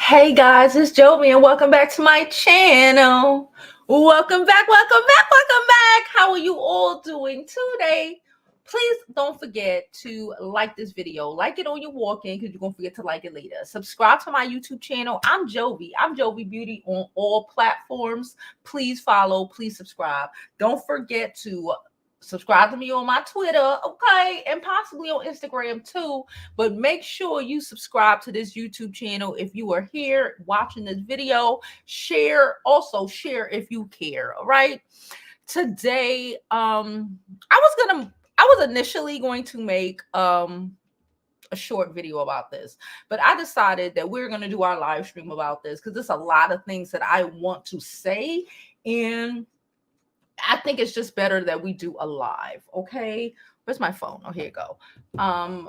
Hey guys, it's Jovi and welcome back to my channel. Welcome back, welcome back, welcome back. How are you all doing today? Please don't forget to like this video. Like it on your walk-in because you're going to forget to like it later. Subscribe to my YouTube channel. I'm Jovi. I'm Jovi Beauty on all platforms. Please follow. Please subscribe. Don't forget to subscribe to me on my Twitter, okay, and possibly on Instagram too. But make sure you subscribe to this YouTube channel if you are here watching this video. Share, also share if you care. All right. Today, I was initially going to make a short video about this, but I decided that we're going to do our live stream about this because there's a lot of things that I want to say, and I think it's just better that we do a live. Okay. Where's my phone? Oh, here you go.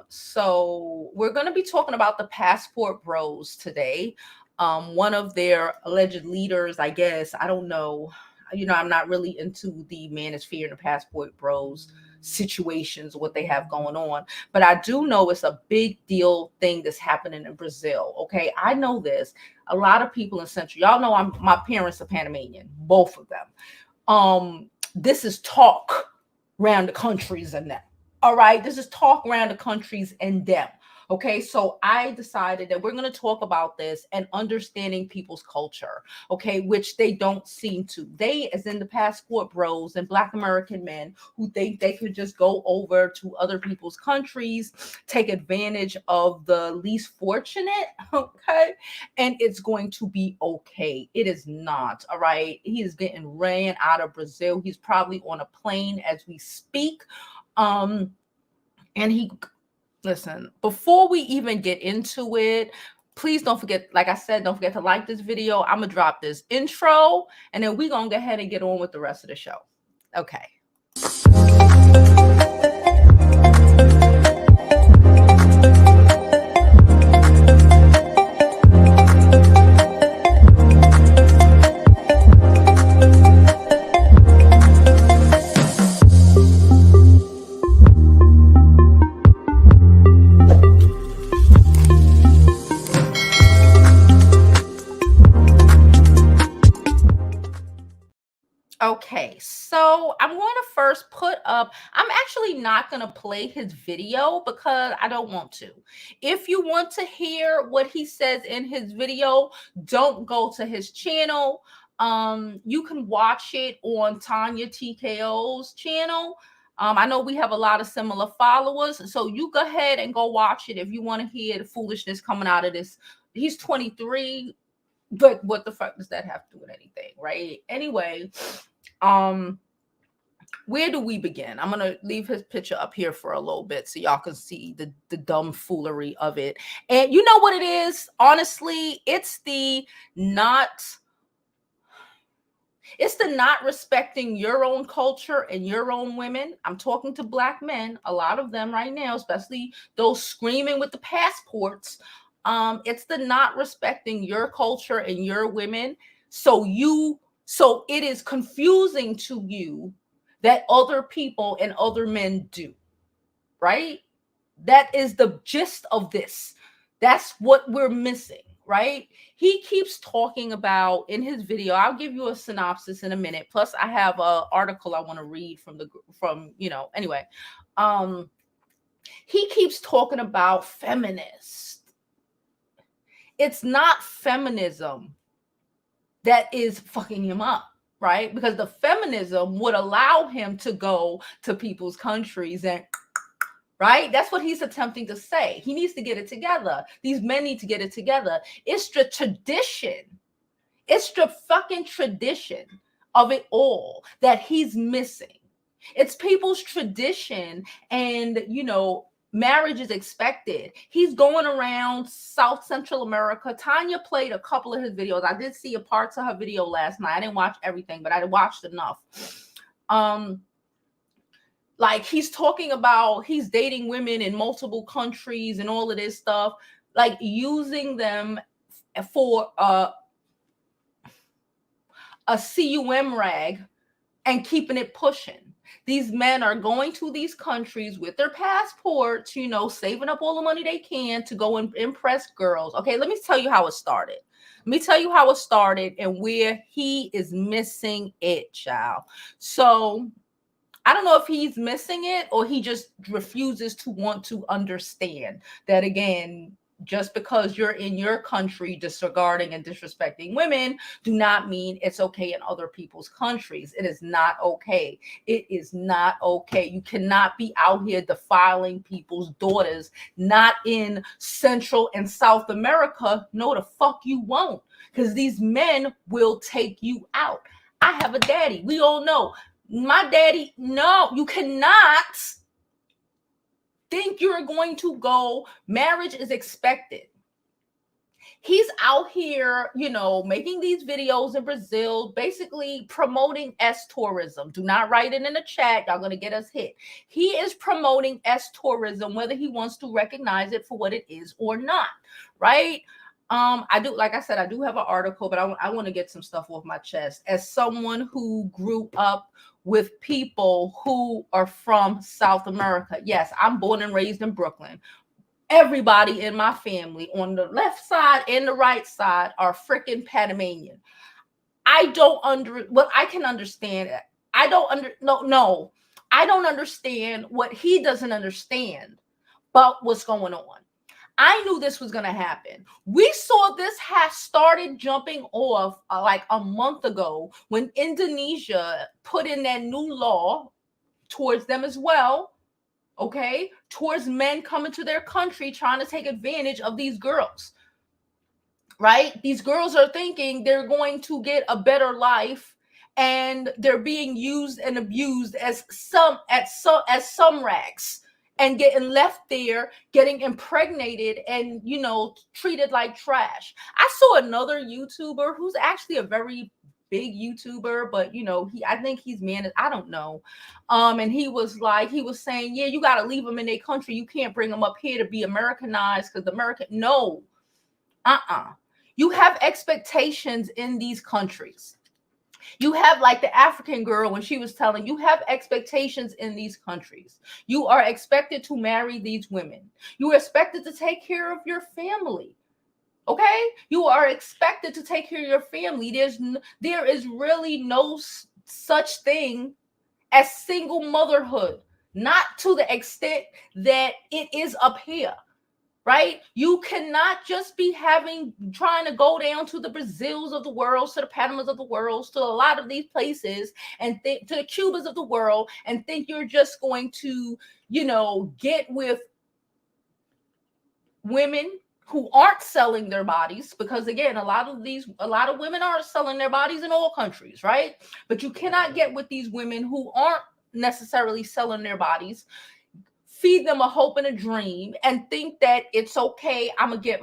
So we're going to be talking about the Passport Bros today. One of their alleged leaders, I guess, I don't know. I'm not really into the manosphere and the Passport Bros situations, what they have going on, but I do know it's a big deal thing that's happening in Brazil. Okay. I know this. A lot of people in Central, y'all know my parents are Panamanian, both of them. This is talk around the countries and them. All right. This is talk around the countries and them. Okay. So I decided that we're going to talk about this and understanding people's culture. Okay. Which they don't seem to. They, as in the Passport Bros and Black American men who think they could just go over to other people's countries, take advantage of the least fortunate. Okay. And it's going to be okay. It is not. All right. He is getting ran out of Brazil. He's probably on a plane as we speak. And listen, before we even get into it, please don't forget, like I said, don't forget to like this video. I'm going to drop this intro and then we're going to go ahead and get on with the rest of the show. Okay. Okay, so I'm going to first put up, I'm actually not going to play his video because I don't want to. If you want to hear what he says in his video, don't go to his channel. You can watch it on Tanya TKO's channel. I know we have a lot of similar followers, so you go ahead and go watch it if you want to hear the foolishness coming out of this. He's 23. But what the fuck does that have to do with anything, right? Anyway, where do we begin? I'm gonna leave his picture up here for a little bit so y'all can see the dumb foolery of it. And you know what it is? Honestly, it's the not respecting your own culture and your own women. I'm talking to Black men, a lot of them right now, especially those screaming with the passports. It's the not respecting your culture and your women. So it is confusing to you that other people and other men do, right? That is the gist of this. That's what we're missing, right? He keeps talking about in his video. I'll give you a synopsis in a minute. Plus, I have an article I want to read anyway. He keeps talking about feminists. It's not feminism that is fucking him up, right? Because the feminism would allow him to go to people's countries and, right? That's what he's attempting to say. He needs to get it together. These men need to get it together. It's the tradition. It's the fucking tradition of it all that he's missing. It's people's tradition and, marriage is expected. He's going around South Central America. Tanya played a couple of his videos. I did see a parts of her video last night. I didn't watch everything, but I watched enough. Like he's talking about he's dating women in multiple countries and all of this stuff, like using them for a cum rag and keeping it pushing. These men are going to these countries with their passports, you know, saving up all the money they can to go and impress girls. Okay, let me tell you how it started. Let me tell you how it started and where he is missing it, child. So I don't know if he's missing it or he just refuses to want to understand that, again, just because you're in your country disregarding and disrespecting women do not mean it's okay in other people's countries. It is not okay. It is not okay. You cannot be out here defiling people's daughters, not in Central and South America. No, the fuck you won't, because these men will take you out. I have a daddy. We all know. My daddy, no, you cannot think you're going to go. Marriage is expected. He's out here, you know, making these videos in Brazil, basically promoting S tourism. Do not write it in the chat. Y'all going to get us hit. He is promoting S tourism, whether he wants to recognize it for what it is or not, right? I do, like I said, I do have an article, but I want to get some stuff off my chest. As someone who grew up with people who are from South America, yes, I'm born and raised in Brooklyn. Everybody in my family on the left side and the right side are freaking Panamanian. I can understand it. I don't understand what he doesn't understand about what's going on. I knew this was going to happen. We saw this has started jumping off like a month ago when Indonesia put in that new law towards them as well, okay, towards men coming to their country trying to take advantage of these girls, right? These girls are thinking they're going to get a better life, and they're being used and abused as some rags, and getting left there, getting impregnated, and, you know, treated like trash. I saw another YouTuber who's actually a very big YouTuber, but, you know, I think he's managed, I don't know. And he was saying, yeah, you got to leave them in their country. You can't bring them up here to be Americanized, because no, you have expectations in these countries. You have, like the African girl when she was telling, you have expectations in these countries. You are expected to marry these women. You are expected to take care of your family. Okay? You are expected to take care of your family. There is really no such thing as single motherhood, not to the extent that it is up here. Right? You cannot just be trying to go down to the Brazils of the world, to the Panamas of the world, to a lot of these places, and to the Cubas of the world, and think you're just going to, you know, get with women who aren't selling their bodies, because again, a lot of women are selling their bodies in all countries, right? But you cannot get with these women who aren't necessarily selling their bodies, feed them a hope and a dream, and think that it's okay, I'm gonna get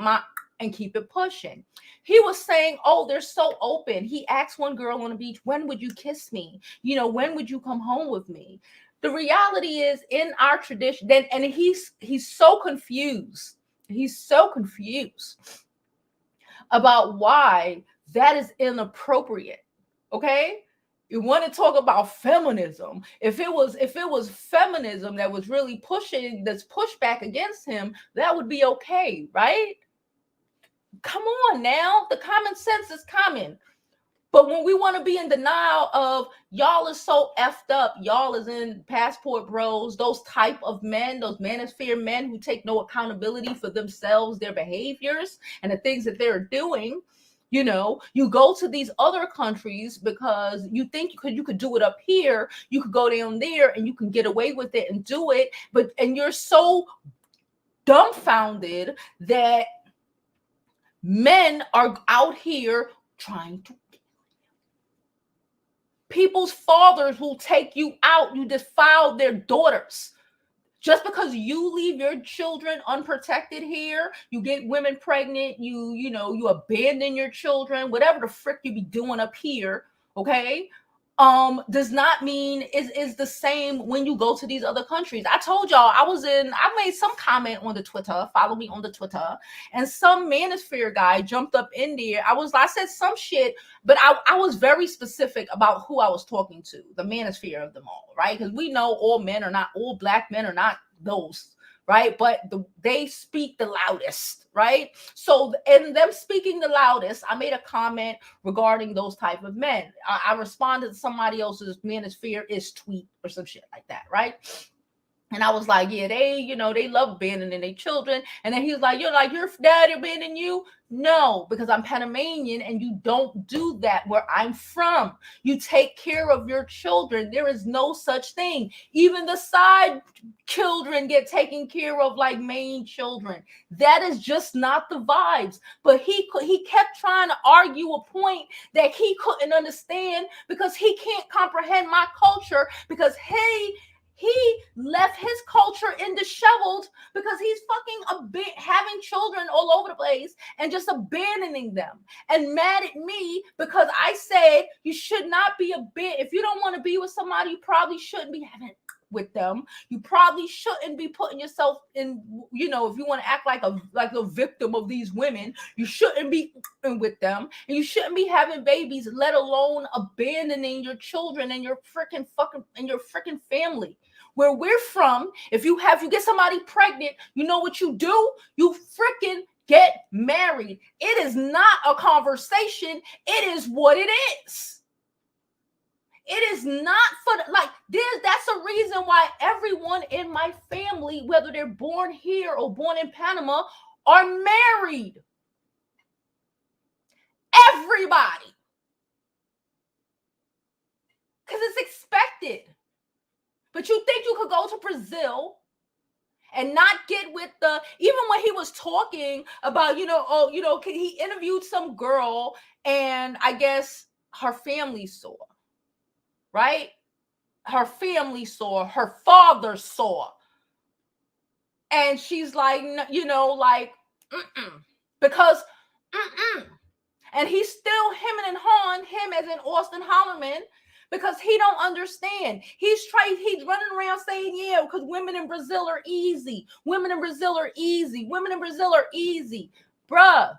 and keep it pushing. He was saying, oh, they're so open. He asked one girl on the beach, when would you kiss me? You know, when would you come home with me? The reality is, in our tradition, and he's so confused. He's so confused about why that is inappropriate. Okay? You want to talk about feminism. If it was feminism that was really pushing this pushback against him, that would be okay, right? Come on now. The common sense is coming. But when we want to be in denial of, y'all is so effed up, y'all is in passport bros, those type of men, those manosphere men who take no accountability for themselves, their behaviors, and the things that they're doing. You know, you go to these other countries because you think you could do it up here. You could go down there and you can get away with it and do it. And you're so dumbfounded that men are out here trying to. People's fathers will take you out. You defile their daughters. Just because you leave your children unprotected here, you get women pregnant, you abandon your children, whatever the frick you be doing up here, okay? does not mean is the same when you go to these other countries. I told y'all I made some comment on the Twitter, follow me on the Twitter, and some manosphere guy jumped up in there. I said some shit, but I was very specific about who I was talking to, the manosphere of them all, right? Because we know all black men are not those, right? But they speak the loudest, right? So in them speaking the loudest, I made a comment regarding those type of men. I responded to somebody else's manosphere is tweet or some shit like that, right? And I was like, yeah, they love abandoning their children. And then he was like, your dad abandoning you? No, because I'm Panamanian and you don't do that where I'm from. You take care of your children. There is no such thing. Even the side children get taken care of like main children. That is just not the vibes. But he kept trying to argue a point that he couldn't understand because he can't comprehend my culture because he left his culture in disheveled because he's fucking having children all over the place and just abandoning them and mad at me because I said you should not be if you don't want to be with somebody, you probably shouldn't be having with them. You probably shouldn't be putting yourself in, if you want to act like a victim of these women, you shouldn't be with them and you shouldn't be having babies, let alone abandoning your children and your freaking family. Where we're from, if you get somebody pregnant, you know what you do? You freaking get married. It is not a conversation. It is what it is. It is not that's a reason why everyone in my family, whether they're born here or born in Panama, are married. Everybody. Because it's expected. But you think you could go to Brazil and not get with even when he was talking about, he interviewed some girl and I guess her family saw, right? Her family saw, her father saw. And she's like, because, and he's still him as in Auston Holleman, because he don't understand. He's running around saying, yeah, because women in Brazil are easy. Women in Brazil are easy. Women in Brazil are easy. Bruh.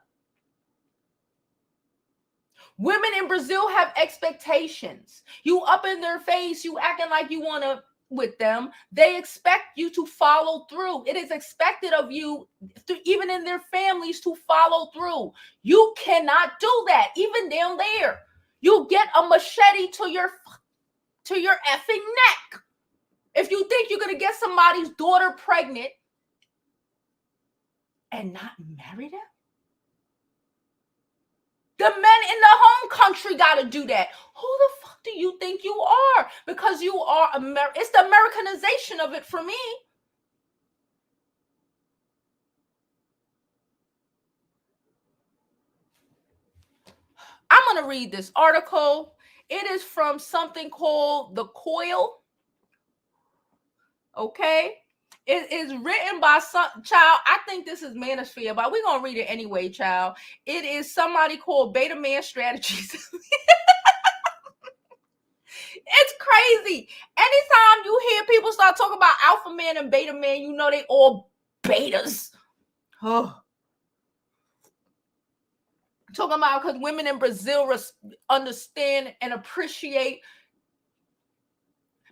Women in Brazil have expectations. You up in their face, you acting like you want to with them. They expect you to follow through. It is expected of you, even in their families, to follow through. You cannot do that, even down there. You get a machete to your effing neck if you think you're going to get somebody's daughter pregnant and not marry them. The men in the home country got to do that. Who the fuck do you think you are? Because you are it's the Americanization of it for me. I'm going to read this article. It is from something called The Coil. Okay. It is written by some child. I think this is Manosphere, but we're going to read it anyway, child. It is somebody called Beta Man Strategies. It's crazy. Anytime you hear people start talking about alpha man and beta man, you know they all betas. Oh. Talking about because women in Brazil understand and appreciate,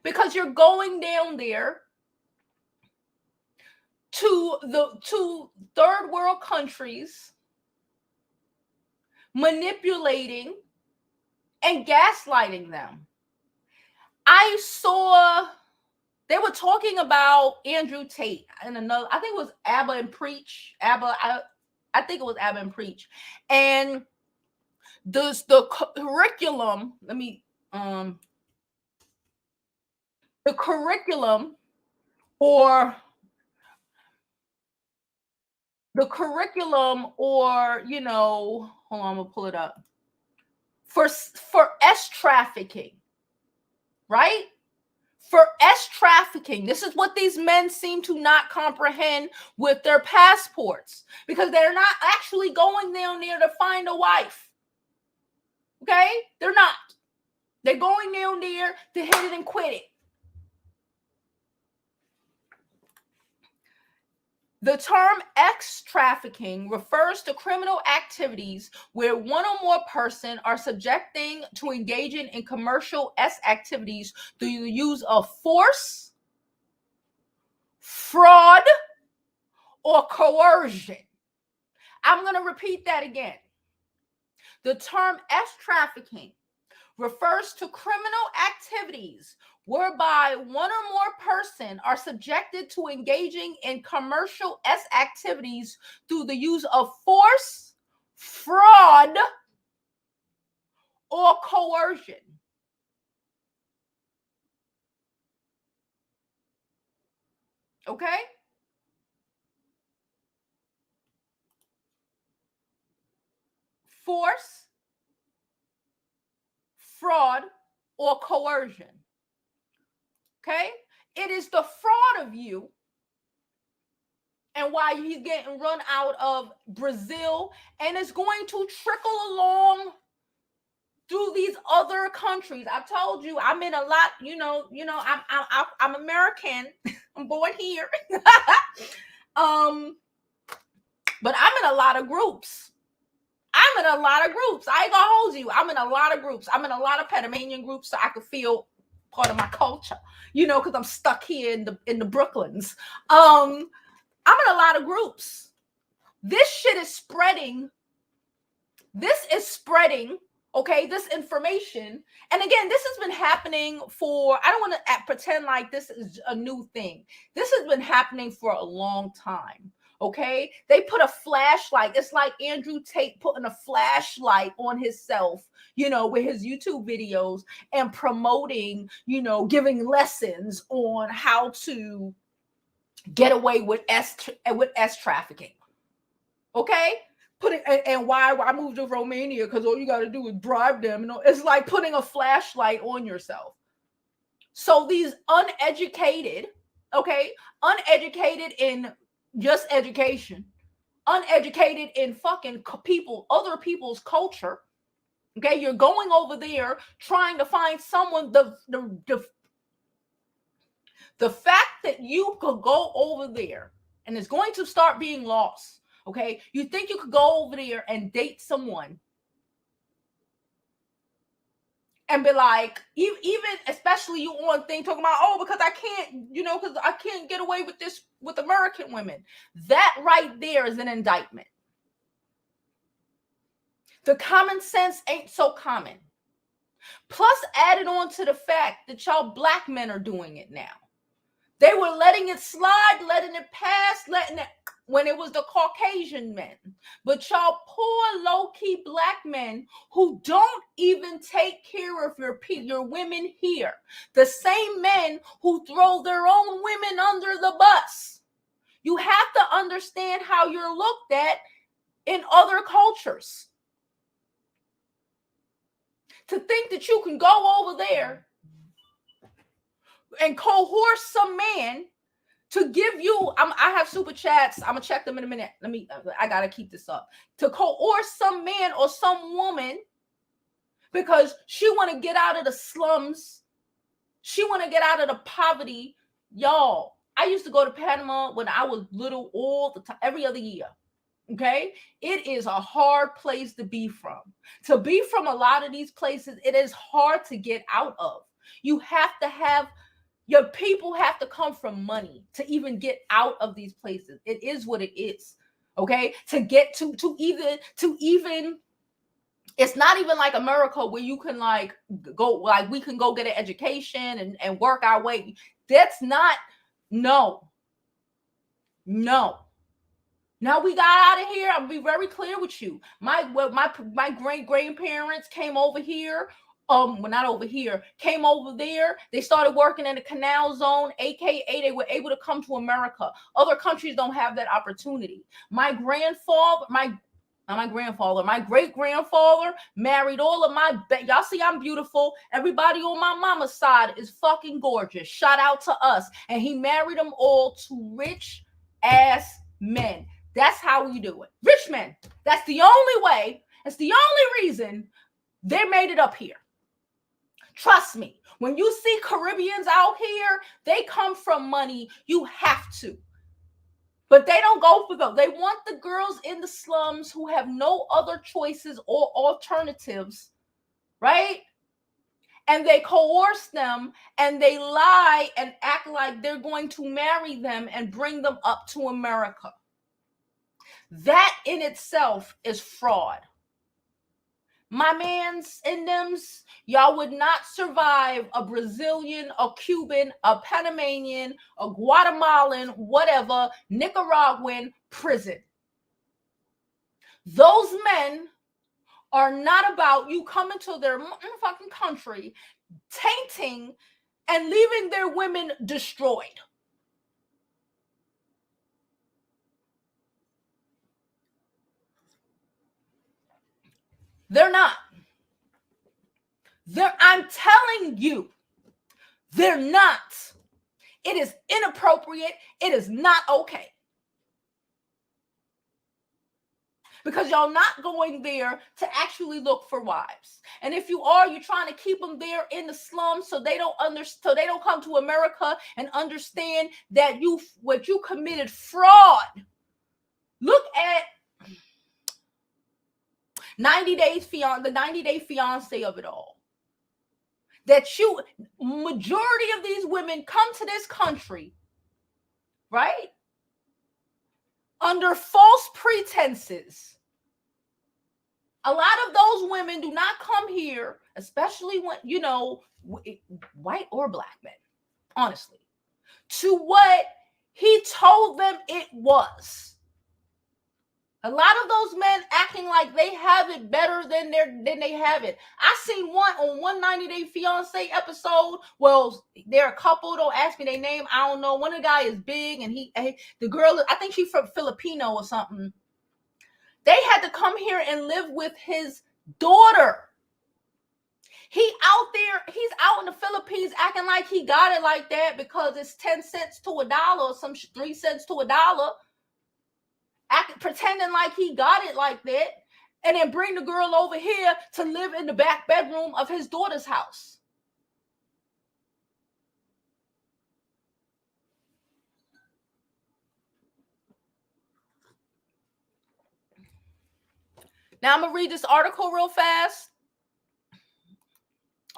because you're going down there to third world countries, manipulating and gaslighting them. I saw they were talking about Andrew Tate and another, I think it was Abba and Preach. I think it was Abba and Preach. And the curriculum, the curriculum or hold on, I'm gonna pull it up. For S trafficking, right? For S trafficking, this is what these men seem to not comprehend with their passports, because they're not actually going down there to find a wife. Okay? They're not. They're going down there to hit it and quit it. The term X trafficking refers to criminal activities where one or more persons are subjecting to engaging in commercial S activities through the use of force, fraud, or coercion. I'm going to repeat that again. The term S trafficking refers to criminal activities whereby one or more person are subjected to engaging in commercial S activities through the use of force, fraud, or coercion. Okay? Force, fraud, or coercion. Okay? It is the fraud of you and why he's getting run out of Brazil, and it's going to trickle along through these other countries. I told you I'm in a lot, I'm American. I'm born here. But I'm in a lot of groups. I ain't gonna hold you. I'm in a lot of groups. I'm in a lot of Panamanian groups so I could feel part of my culture, because I'm stuck here in the Brooklyns. I'm in a lot of groups. This shit is spreading. This is spreading, okay, this information. And again, this has been happening for, I don't want to pretend like this is a new thing. This has been happening for a long time. Okay, they put a flashlight. It's like Andrew Tate putting a flashlight on himself, with his YouTube videos and promoting, giving lessons on how to get away with S trafficking. Okay, and why I moved to Romania because all you got to do is bribe them. It's like putting a flashlight on yourself. So these uneducated in just education, uneducated in fucking other people's culture. Okay, you're going over there trying to find someone. The fact that you could go over there and it's going to start being lost. Okay, you think you could go over there and date someone and be like, even especially you on thing talking about, because I can't, because I can't get away with this with American women. That right there is an indictment. The common sense ain't so common. Plus, added on to the fact that y'all black men are doing it now. They were letting it slide, letting it pass, when it was the Caucasian men. But y'all poor low-key black men who don't even take care of your women here. The same men who throw their own women under the bus. You have to understand how you're looked at in other cultures. To think that you can go over there and coerce some man to give you, I have super chats. I'm gonna check them in a minute. I gotta keep this up. To coerce some man or some woman because she want to get out of the slums. She want to get out of the poverty. Y'all, I used to go to Panama when I was little all the time, every other year. Okay, it is a hard place to be from. To be from a lot of these places, it is hard to get out of. You have to have, your people have to come from money to even get out of these places. It is what it is. Okay, to get to even it's not even like America where you can like go, like we can go get an education and work our way. That's not, no. Now we got out of here. I'll be very clear with you. My great grandparents came over here. Not over here. Came over there. They started working in the canal zone, aka they were able to come to America. Other countries don't have that opportunity. My great grandfather married all of y'all see I'm beautiful. Everybody on my mama's side is fucking gorgeous. Shout out to us. And he married them all to rich ass men. That's how we do it. Rich men. That's the only way. That's the only reason they made it up here. Trust me, when you see Caribbeans out here, they come from money. You have to. But they don't go for them. They want the girls in the slums who have no other choices or alternatives, right? And they coerce them and they lie and act like they're going to marry them and bring them up to America. That in itself is fraud. My mans and thems, y'all would not survive a Brazilian, a Cuban, a Panamanian, a Guatemalan, whatever, Nicaraguan prison. Those men are not about you coming to their fucking country, tainting and leaving their women destroyed. They're not. I'm telling you, they're not. It is inappropriate. It is not okay. Because y'all not going there to actually look for wives. And if you are, you're trying to keep them there in the slums so they don't come to America and understand that what you committed fraud. Look at 90 Days Fiance, the 90-day fiance of it all. Majority of these women come to this country, right? Under false pretenses. A lot of those women do not come here, especially when, white or black men, honestly, to what he told them it was. A lot of those men acting like they have it better than they have it. I seen one on one 90-Day Fiance episode. Well, they're a couple. Don't ask me their name. I don't know. One of the guy is big, and the girl, I think she's from Filipino or something. They had to come here and live with his daughter. He's out in the Philippines acting like he got it like that because it's 10 cents to $1 or some 3 cents to $1. Pretending like he got it like that, and then bring the girl over here to live in the back bedroom of his daughter's house. Now I'm going to read this article real fast.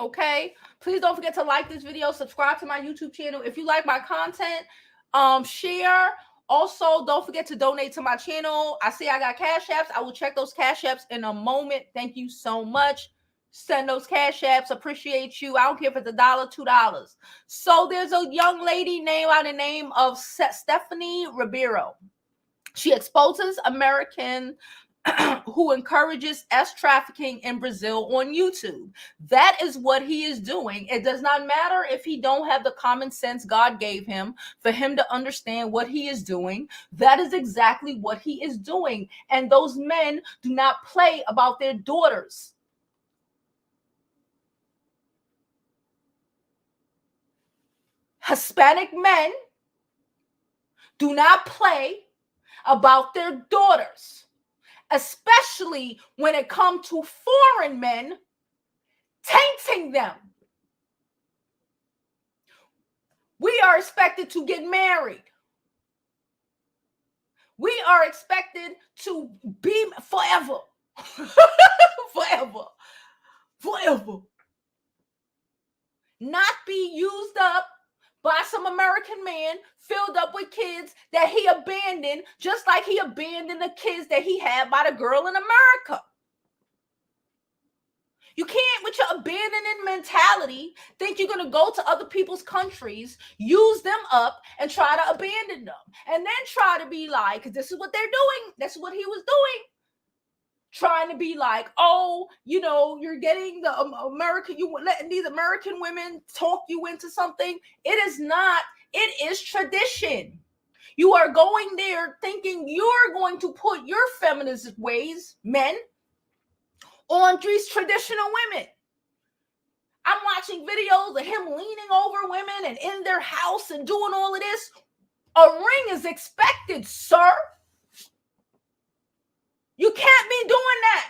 Okay? Please don't forget to like this video, subscribe to my YouTube channel. If you like my content, share. Also, don't forget to donate to my channel. I see I got cash apps. I will check those cash apps in a moment. Thank you so much. Send those cash apps. Appreciate you. I don't care if it's $1, $2. So there's a young lady named by the name of Stephanie Ribeiro. She exposes American who encourages trafficking in Brazil on YouTube. That is what he is doing. It does not matter if he don't have the common sense God gave him for him to understand what he is doing. That is exactly what he is doing. And those men do not play about their daughters. Hispanic men do not play about their daughters, especially when it comes to foreign men tainting them. We are expected to get married. We are expected to be forever. Forever. Not be used up by some American man filled up with kids that he abandoned, just like he abandoned the kids that he had by the girl in America. You can't, with your abandoning mentality, think you're going to go to other people's countries, use them up, and try to abandon them. And then try to be like, because this is what they're doing. That's what he was doing. Trying to be like, oh, you're getting the American, you letting these American women talk you into something. It is not. It is tradition. You are going there thinking you're going to put your feminist ways, men, on these traditional women. I'm watching videos of him leaning over women and in their house and doing all of this. A ring is expected, sir. You can't be doing that.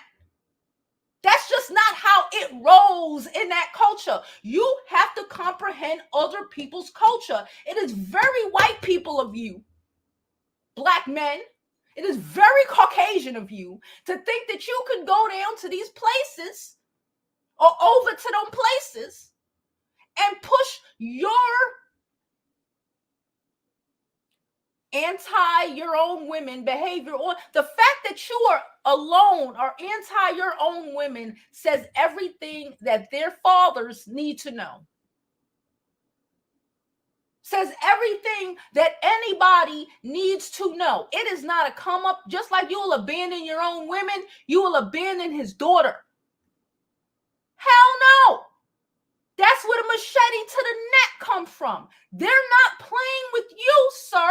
That's just not how it rolls knows in that culture. You have to comprehend other people's culture. It is very white people of you, Black men. It is very Caucasian of you to think that you could go down to these places or over to them places and push your anti your own women behavior on. The fact that you are alone or anti your own women says everything that their fathers need to know. Says everything that anybody needs to know. It is not a come up. Just like you will abandon your own women, you will abandon his daughter. Hell no. That's where the machete to the neck comes from. They're not playing with you, sir.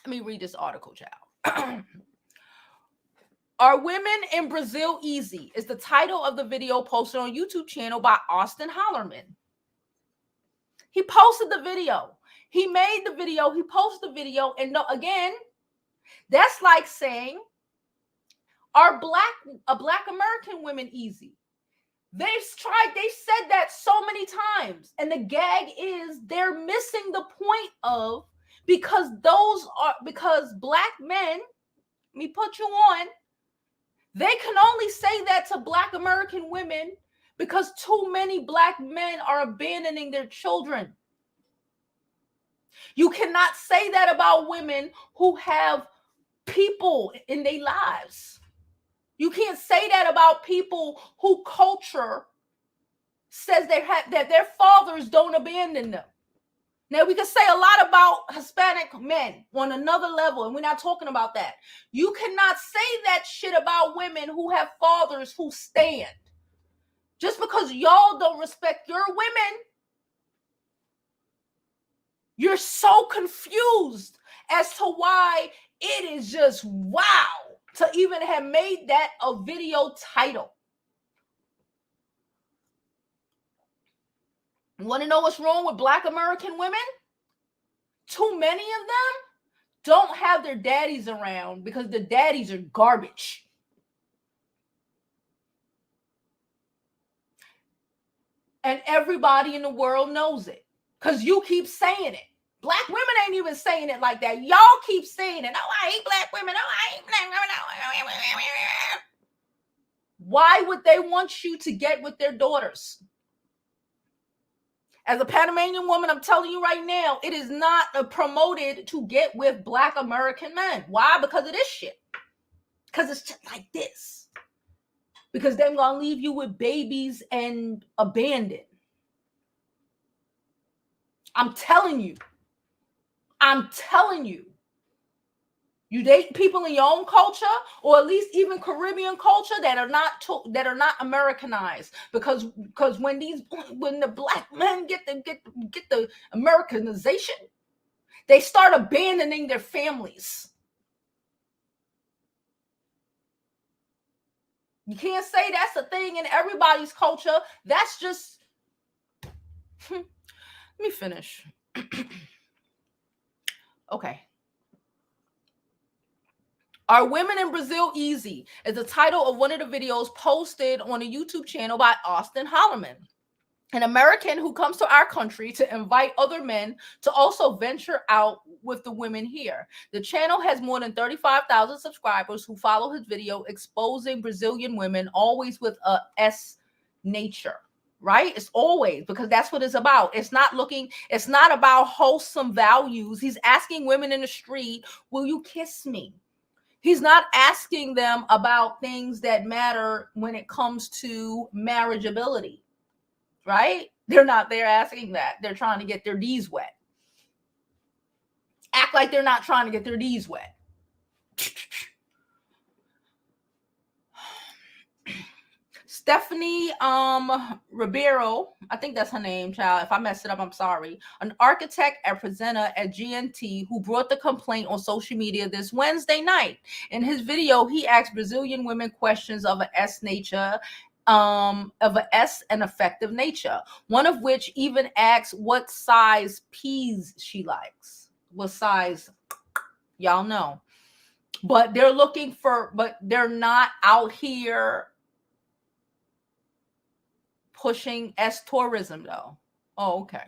Let me read this article, child. Are women in Brazil easy? Is the title of the video posted on YouTube channel by Auston Holleman. He posted the video. He made the video. He posted the video. And again, that's like saying, are Black American women easy? They said that so many times. And the gag is they're missing the point of, because Black men, let me put you on, they can only say that to Black American women because too many Black men are abandoning their children. You cannot say that about women who have people in their lives. You can't say that about people who culture says that their fathers don't abandon them. Now, we can say a lot about Hispanic men on another level, and we're not talking about that. You cannot say that shit about women who have fathers who stand. Just because y'all don't respect your women, you're so confused as to why it is just wow to even have made that a video title. You want to know what's wrong with Black American women? Too many of them don't have their daddies around because the daddies are garbage. And everybody in the world knows it because you keep saying it. Black women ain't even saying it like that. Y'all keep saying it. Oh, I hate Black women. Oh, I hate Black women. Why would they want you to get with their daughters? As a Panamanian woman, I'm telling you right now, it is not promoted to get with Black American men. Why? Because of this shit. Because it's just like this. Because they're going to leave you with babies and abandon. I'm telling you. You date people in your own culture, or at least even Caribbean culture that are not Americanized. Because when the Black men get the Americanization, they start abandoning their families. You can't say that's a thing in everybody's culture. That's just. Let me finish. Okay. Are women in Brazil easy? Is the title of one of the videos posted on a YouTube channel by Auston Holleman, an American who comes to our country to invite other men to also venture out with the women here. The channel has more than 35,000 subscribers who follow his video exposing Brazilian women, always with a S nature. Right? It's always, because that's what it's about. It's not about wholesome values. He's asking women in the street, will you kiss me? He's not asking them about things that matter when it comes to marriageability, right? They're asking that. They're trying to get their D's wet. Act like they're not trying to get their D's wet. Stephanie Ribeiro, I think that's her name, child. If I messed it up, I'm sorry. An architect and presenter at GNT who brought the complaint on social media this Wednesday night. In his video, he asked Brazilian women questions of an S nature, of an S and effective nature. One of which even asks what size peas she likes. What size? Y'all know. But they're looking for, but they're not out here pushing S tourism though. Oh, okay.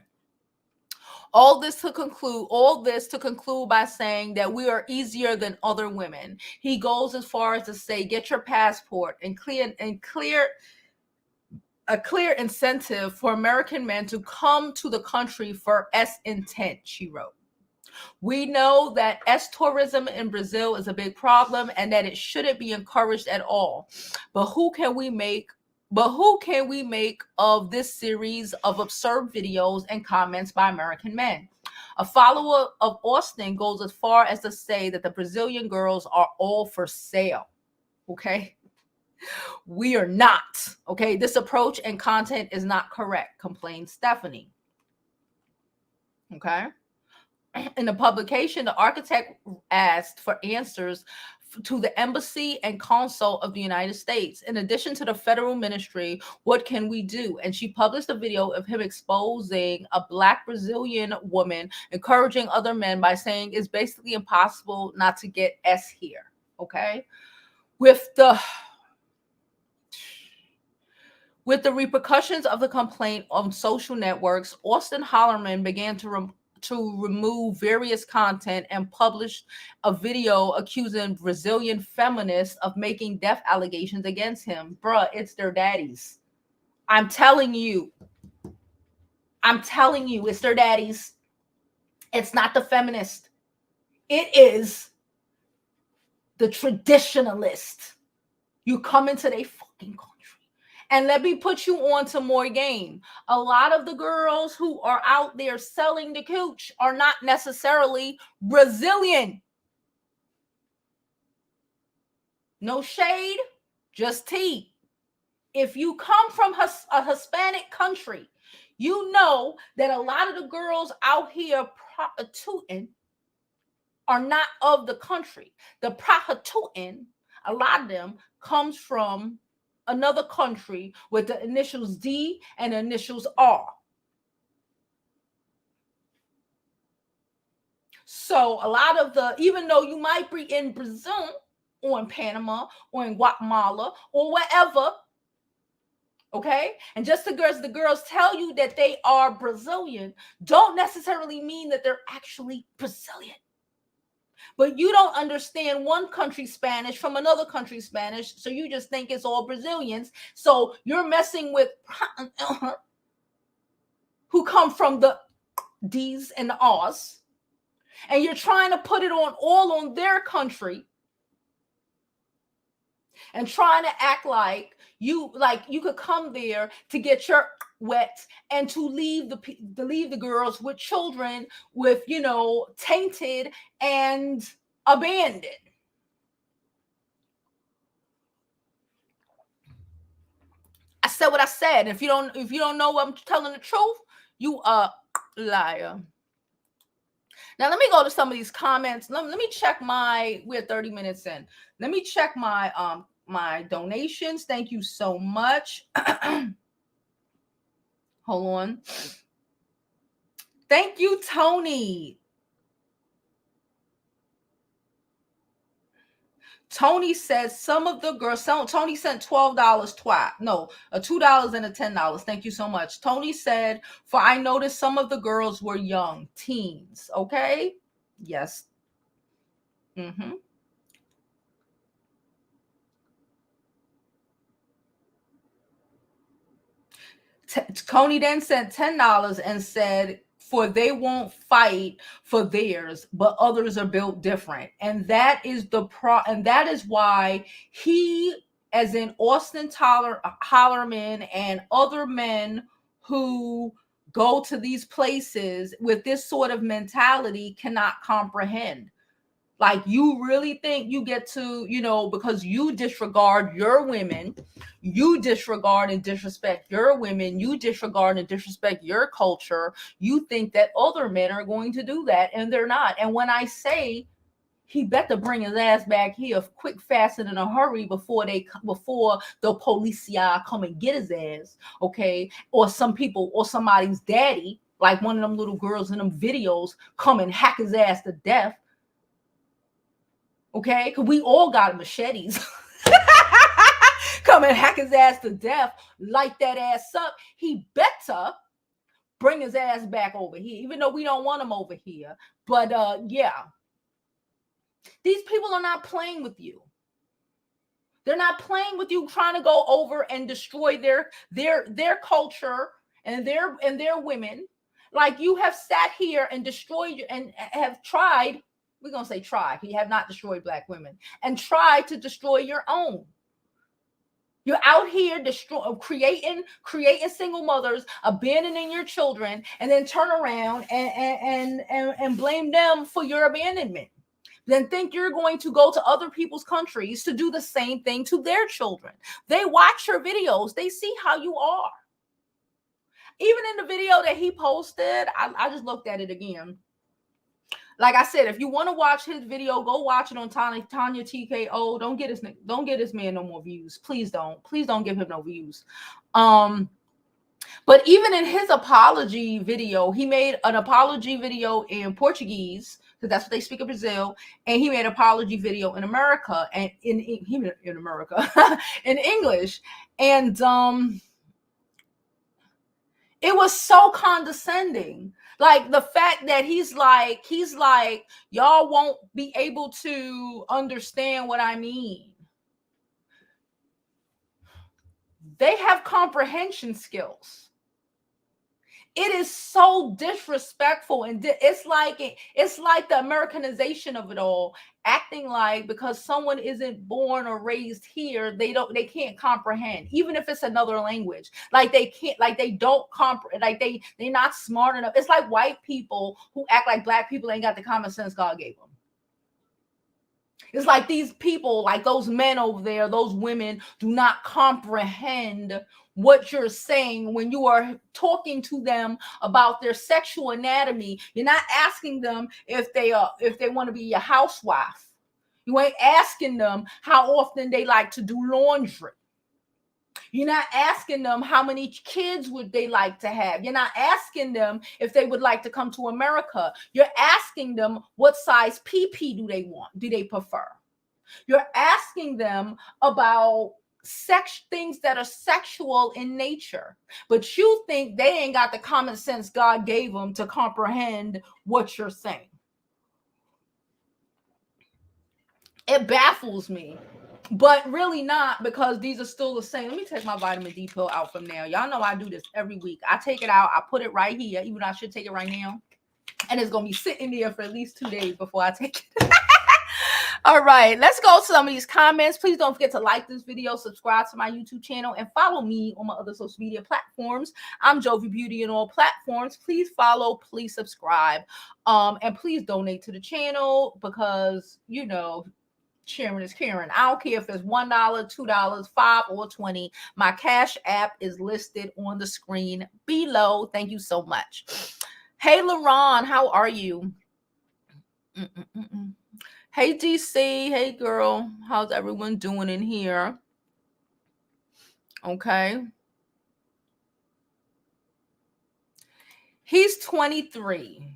All this to conclude by saying that we are easier than other women. He goes as far as to say, get your passport and a clear incentive for American men to come to the country for S intent, she wrote. We know that S tourism in Brazil is a big problem and that it shouldn't be encouraged at all. But who can we make of this series of absurd videos and comments by American men? A follower of Auston goes as far as to say that the Brazilian girls are all for sale. Okay? We are not. Okay? This approach and content is not correct, complained Stephanie. Okay? In the publication, the architect asked for answers to the embassy and consul of the United States. In addition to the federal ministry, what can we do? And she published a video of him exposing a Black Brazilian woman, encouraging other men by saying it's basically impossible not to get S here. Okay? With the repercussions of the complaint on social networks, Auston Holleman began to remove various content and published a video accusing Brazilian feminists of making death allegations against him. Bruh, it's their daddies. I'm telling you, it's their daddies. It's not the feminist. It is the traditionalist. You come into their fucking country. And let me put you on to more game. A lot of the girls who are out there selling the cooch are not necessarily Brazilian. No shade, just tea. If you come from a Hispanic country, you know that a lot of the girls out here prostituting are not of the country. The prostituting, a lot of them comes from another country with the initials D and the initials R. So a lot of even though you might be in Brazil or in Panama or in Guatemala or wherever, okay, and just the girls tell you that they are Brazilian, don't necessarily mean that they're actually Brazilian. But you don't understand one country's Spanish from another country's Spanish, so you just think it's all Brazilians. So you're messing with who come from the D's and the R's, and you're trying to put it all on their country, and trying to act like you could come there to get your wet and to leave the girls with children with, tainted and abandoned. I said what I said. If you don't know I'm telling the truth, you a liar. Now let me go to some of these comments. Let me check we're 30 minutes in. Let me check my my donations. Thank you so much. Hold on. Thank you, Tony. Tony says some of the girls, Tony sent $12 twice. No, a $2 and a $10. Thank you so much. Tony said, for I noticed some of the girls were young, teens. Okay. Yes. Mm-hmm. Tony then sent $10 and said, for they won't fight for theirs, but others are built different. And that is and that is why he, as in Auston Holleman and other men who go to these places with this sort of mentality, cannot comprehend. Like, you really think you get to, because you disregard your women, you disregard and disrespect your women, you disregard and disrespect your culture, you think that other men are going to do that, and they're not. And when I say he better bring his ass back here quick, fast, and in a hurry before the policia come and get his ass, okay? Or some people, or somebody's daddy, like one of them little girls in them videos, come and hack his ass to death. Okay? Because we all got machetes. Come and hack his ass to death, light that ass up. He better bring his ass back over here, even though we don't want him over here. But yeah, these people are not playing with you. They're not playing with you, trying to go over and destroy their culture and their women. Like, you have sat here and destroyed and have tried. We're gonna say try. He have not destroyed black women and tried to destroy your own. You're out here creating single mothers, abandoning your children, and then turn around and blame them for your abandonment. Then think you're going to go to other people's countries to do the same thing to their children. They watch your videos. They see how you are. Even in the video that he posted, I just looked at it again. Like I said, if you want to watch his video, go watch it on Tanya TKO. Don't get this man no more views. Please don't give him no views. But even in his apology video, he made an apology video in Portuguese, because that's what they speak in Brazil, and he made an apology video in America and in America in English, and it was so condescending. Like, the fact that he's like, y'all won't be able to understand what I mean. They have comprehension skills. It is so disrespectful, and it's like the Americanization of it all, acting like because someone isn't born or raised here, they can't comprehend, even if it's another language. Like, they can't, like, they don't comprehend, like they're not smart enough. It's like white people who act like black people ain't got the common sense God gave them. It's like these people, like those men over there, those women, do not comprehend what you're saying when you are talking to them about their sexual anatomy. You're not asking them if they want to be your housewife. You ain't asking them how often they like to do laundry. You're not asking them how many kids would they like to have. You're not asking them if they would like to come to America. You're asking them what size PP do they want, do they prefer. You're asking them about things that are sexual in nature, but you think they ain't got the common sense God gave them to comprehend what you're saying. It baffles me, but really not, because these are still the same. Let me take my vitamin D pill out from now. Y'all know I do this every week. I take it out, I put it right here, even though I should take it right now, and it's gonna be sitting there for at least 2 days before I take it. All right, let's go to some of these comments. Please don't forget to like this video, subscribe to my YouTube channel, and follow me on my other social media platforms. I'm Jovi Beauty on all platforms. Please follow, please subscribe, and please donate to the channel, because, you know, sharing is caring. I don't care if it's $1, $2, $5, or $20. My Cash App is listed on the screen below. Thank you so much. Hey, LaRon, how are you? Hey, DC. Hey, girl. How's everyone doing in here? Okay. He's 23.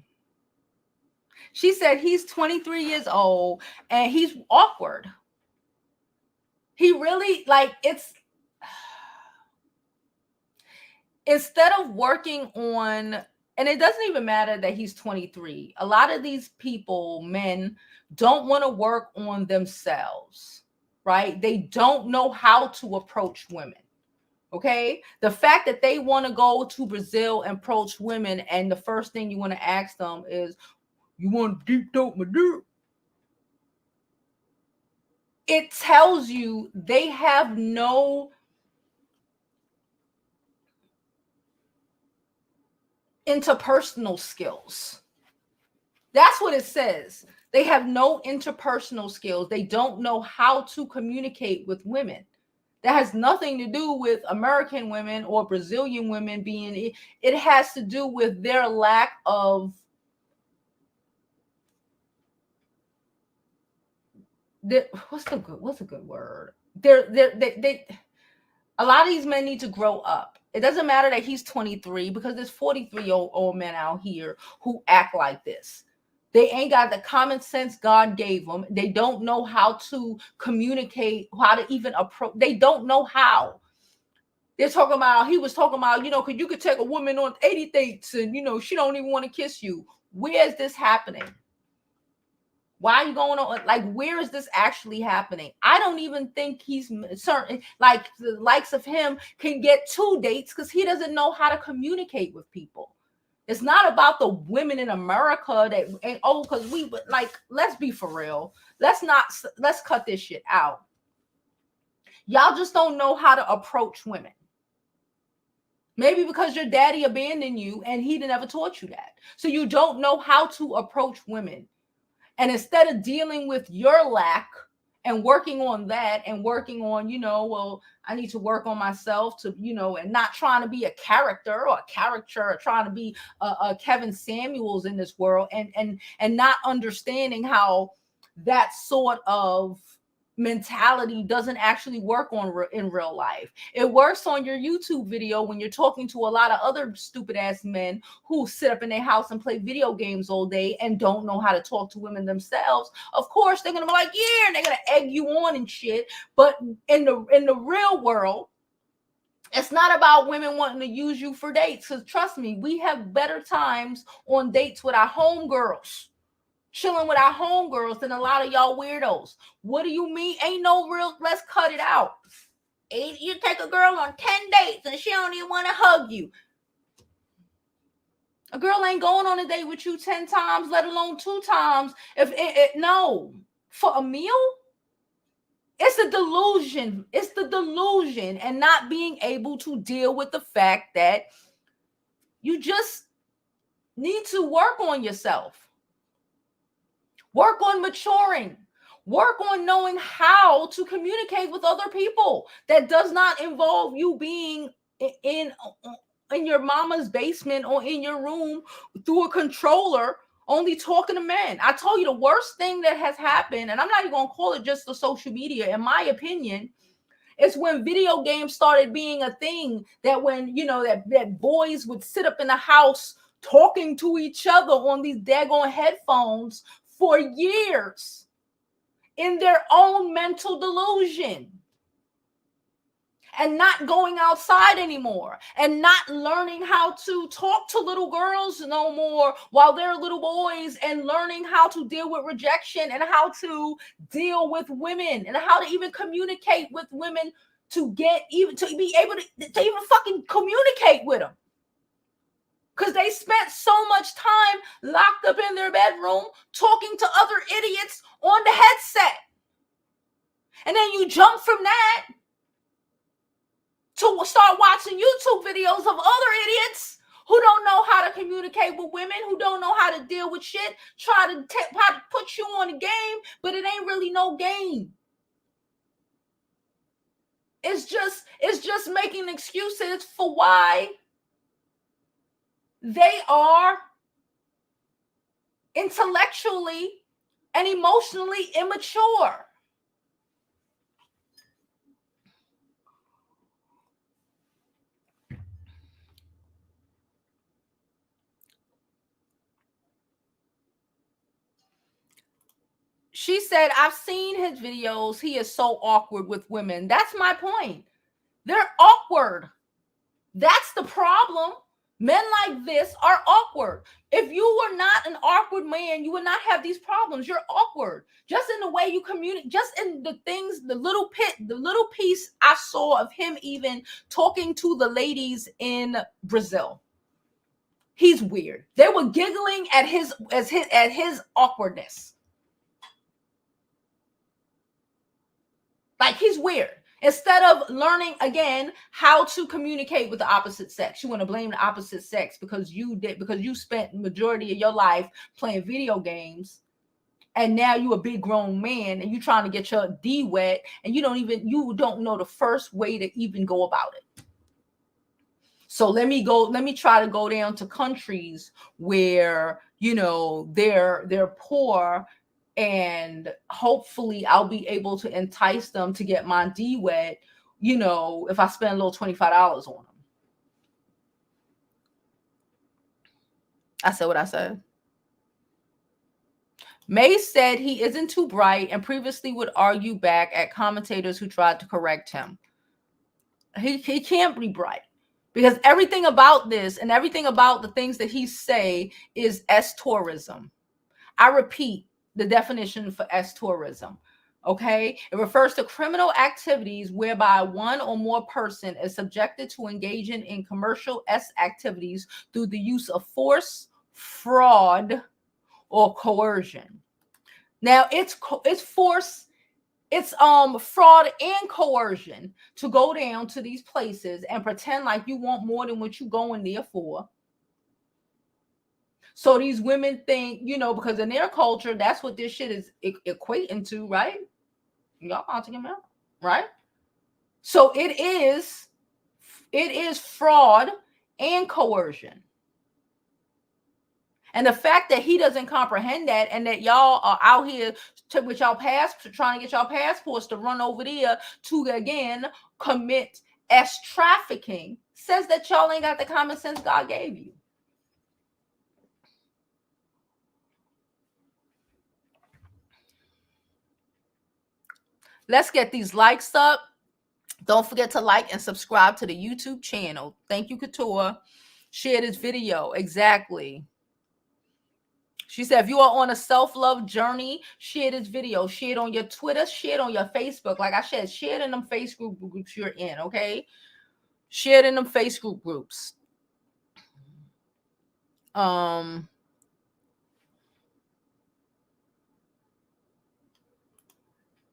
She said he's 23 years old and he's awkward. He really, like, instead of working on, and it doesn't even matter that he's 23. A lot of these people, men, don't want to work on themselves, right? They don't know how to approach women. Okay. The fact that they want to go to Brazil and approach women, and the first thing you want to ask them is, you want to deep dope my dick? It tells you they have no interpersonal skills. That's what it says. They have no interpersonal skills. They don't know how to communicate with women. That has nothing to do with American women or Brazilian women being, it has to do with their lack of what's a good word? They a lot of these men need to grow up. It doesn't matter that he's 23, because there's 43-year-old men out here who act like this. They ain't got the common sense God gave them. They don't know how to communicate, how to even approach. They don't know how. They're talking about, he was talking about, because you could take a woman on 80 dates and, she don't even want to kiss you. Where is this happening? Why are you going on? Like, where is this actually happening? I don't even think he's certain, like the likes of him can get 2 dates because he doesn't know how to communicate with people. It's not about the women in America because we would let's be for real. Let's cut this shit out. Y'all just don't know how to approach women. Maybe because your daddy abandoned you and he never taught you that. So you don't know how to approach women. And instead of dealing with your lack and working on that and working on, I need to work on myself to, and not trying to be a character or trying to be a Kevin Samuels in this world and not understanding how that sort of mentality doesn't actually work in real life. It works on your YouTube video when you're talking to a lot of other stupid ass men who sit up in their house and play video games all day and don't know how to talk to women themselves. Of course, they're gonna be like, yeah, and they're gonna egg you on and shit. But in the real world, it's not about women wanting to use you for dates. Because trust me, we have better times on dates with our homegirls. Chilling with our homegirls than a lot of y'all weirdos. What do you mean? Ain't no real, let's cut it out. You take a girl on 10 dates and she don't even want to hug you. A girl ain't going on a date with you 10 times, let alone 2 times. No, for a meal? It's the delusion. It's the delusion and not being able to deal with the fact that you just need to work on yourself. Work on maturing. Work on knowing how to communicate with other people. That does not involve you being in your mama's basement or in your room through a controller, only talking to men. I told you the worst thing that has happened, and I'm not even going to call it just the social media, in my opinion, it's when video games started being a thing, that when, that boys would sit up in the house talking to each other on these daggone headphones for years in their own mental delusion and not going outside anymore and not learning how to talk to little girls no more while they're little boys, and learning how to deal with rejection and how to deal with women and how to even communicate with women to be able to even fucking communicate with them. Because they spent so much time locked up in their bedroom talking to other idiots on the headset. And then you jump from that to start watching YouTube videos of other idiots who don't know how to communicate with women, who don't know how to deal with shit, try to put you on a game, but it ain't really no game. It's just making excuses for why they are intellectually and emotionally immature. She said, I've seen his videos. He is so awkward with women. That's my point. They're awkward. That's the problem. Men like this are awkward. If you were not an awkward man, you would not have these problems. You're awkward. Just in the way you communicate, just in the things, the little piece I saw of him even talking to the ladies in Brazil. He's weird. They were giggling at his awkwardness. Like, he's weird. Instead of learning, again, how to communicate with the opposite sex, you want to blame the opposite sex because you spent the majority of your life playing video games, and now you a big grown man and you trying to get your D wet, and you don't know the first way to even go about it. So let me try to go down to countries where, they're poor, and hopefully I'll be able to entice them to get my D wet, if I spend a little $25 on them. I said what I said. May said he isn't too bright and previously would argue back at commentators who tried to correct him. He can't be bright because everything about this and everything about the things that he say is S-tourism. I repeat the definition for S-tourism. Okay, it refers to criminal activities whereby one or more person is subjected to engaging in commercial S activities through the use of force, fraud, or coercion. Now it's force, it's fraud and coercion to go down to these places and pretend like you want more than what you going there for. So these women think, because in their culture, that's what this shit is equating to, right? Y'all about to get mad, right? So it is fraud and coercion. And the fact that he doesn't comprehend that, and that y'all are out here with y'all trying to get y'all passports to run over there to again commit S trafficking, says that y'all ain't got the common sense God gave you. Let's get these likes up. Don't forget to like and subscribe to the YouTube channel. Thank you, Couture. Share this video. Exactly. She said, if you are on a self-love journey, share this video. Share it on your Twitter. Share it on your Facebook. Like I said, share it in them Facebook groups you're in, okay? Share it in them Facebook groups.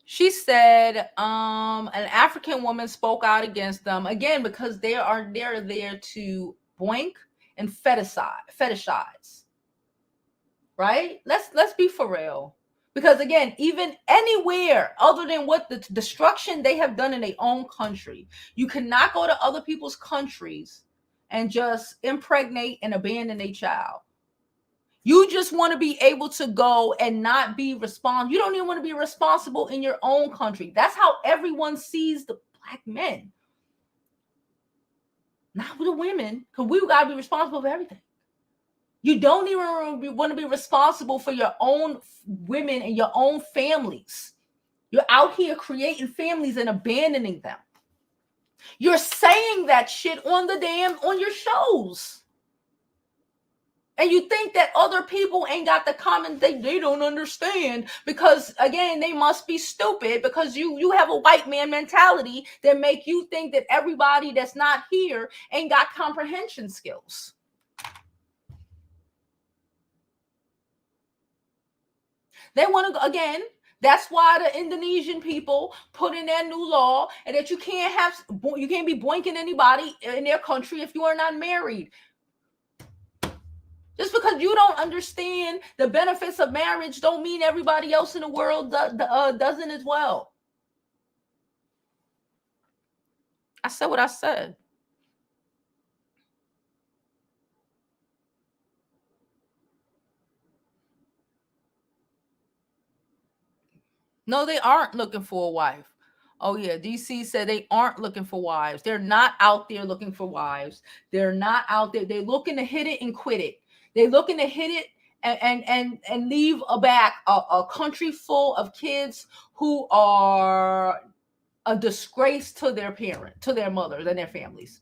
She said, an African woman spoke out against them, again, because they're there to boink and fetishize. Right? Let's be for real. Because again, even anywhere other than what the destruction they have done in their own country, you cannot go to other people's countries and just impregnate and abandon a child. You just want to be able to go and not be responsible. You don't even want to be responsible in your own country. That's how everyone sees the black men. Not with the women, because we got to be responsible for everything. You don't even want to be responsible for your own women and your own families. You're out here creating families and abandoning them. You're saying that shit on your shows. And you think that other people ain't got the common, they don't understand because, again, they must be stupid because you have a white man mentality that make you think that everybody that's not here ain't got comprehension skills. They want to, again, that's why the Indonesian people put in their new law and that you can't be boinking anybody in their country if you are not married. Just because you don't understand the benefits of marriage don't mean everybody else in the world doesn't as well. I said what I said. No, they aren't looking for a wife. Oh, yeah. DC said they aren't looking for wives. They're not out there looking for wives. They're not out there. They're looking to hit it and quit it. They're looking to hit it and leave back a country full of kids who are a disgrace to their to their mothers and their families.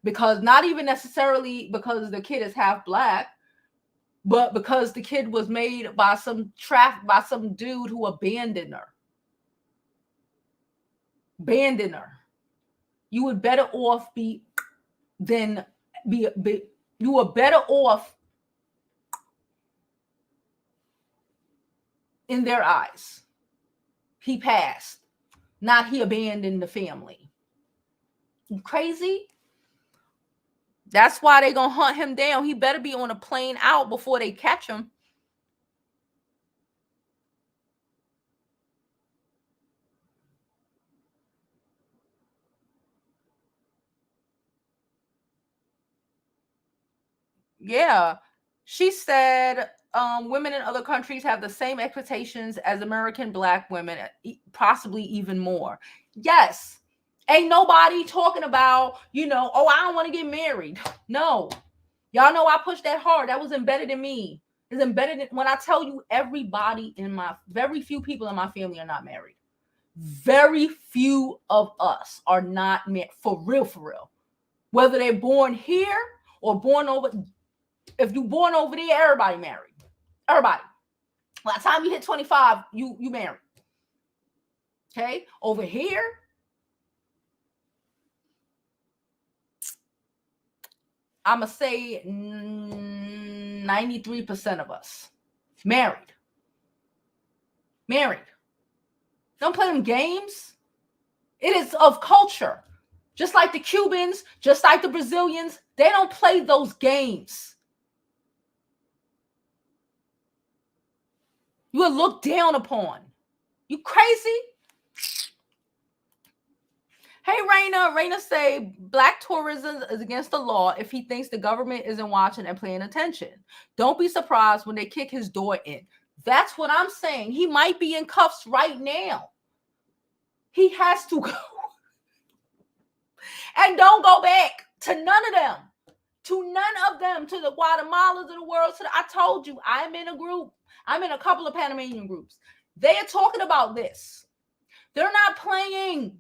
Because not even necessarily because the kid is half black, but because the kid was made by some dude who abandoned her. You would better off you were better off in their eyes. He passed, not he abandoned the family. You crazy? That's why they gonna hunt him down. He better be on a plane out before they catch him. Yeah. She said women in other countries have the same expectations as American black women, possibly even more. Yes. Ain't nobody talking about, oh, I don't want to get married. No. Y'all know I pushed that hard. That was embedded in me. is embedded in, when I tell you very few people in my family are not married. Very few of us are not married, for real. Whether they're born here or born over, if you're born over there, everybody married. Everybody. By the time you hit 25, you married. Okay? Over here, I'm going to say 93% of us married. Don't play them games. It is of culture. Just like the Cubans, just like the Brazilians, they don't play those games. You are looked down upon. You crazy? Hey, Raina say black tourism is against the law if he thinks the government isn't watching and paying attention. Don't be surprised when they kick his door in. That's what I'm saying. He might be in cuffs right now. He has to go. And don't go back to none of them. To the Guatemalans of the world. I told you, I'm in a group. I'm in a couple of Panamanian groups. They are talking about this. They're not playing.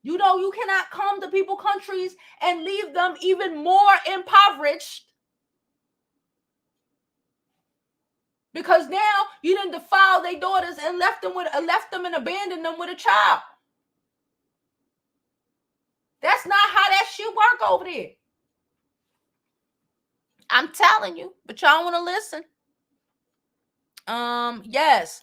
You know, you cannot come to people's countries and leave them even more impoverished. Because now you didn't defile their daughters and left them and abandoned them with a child. That's not how that shit work over there. I'm telling you, but y'all want to listen. Yes,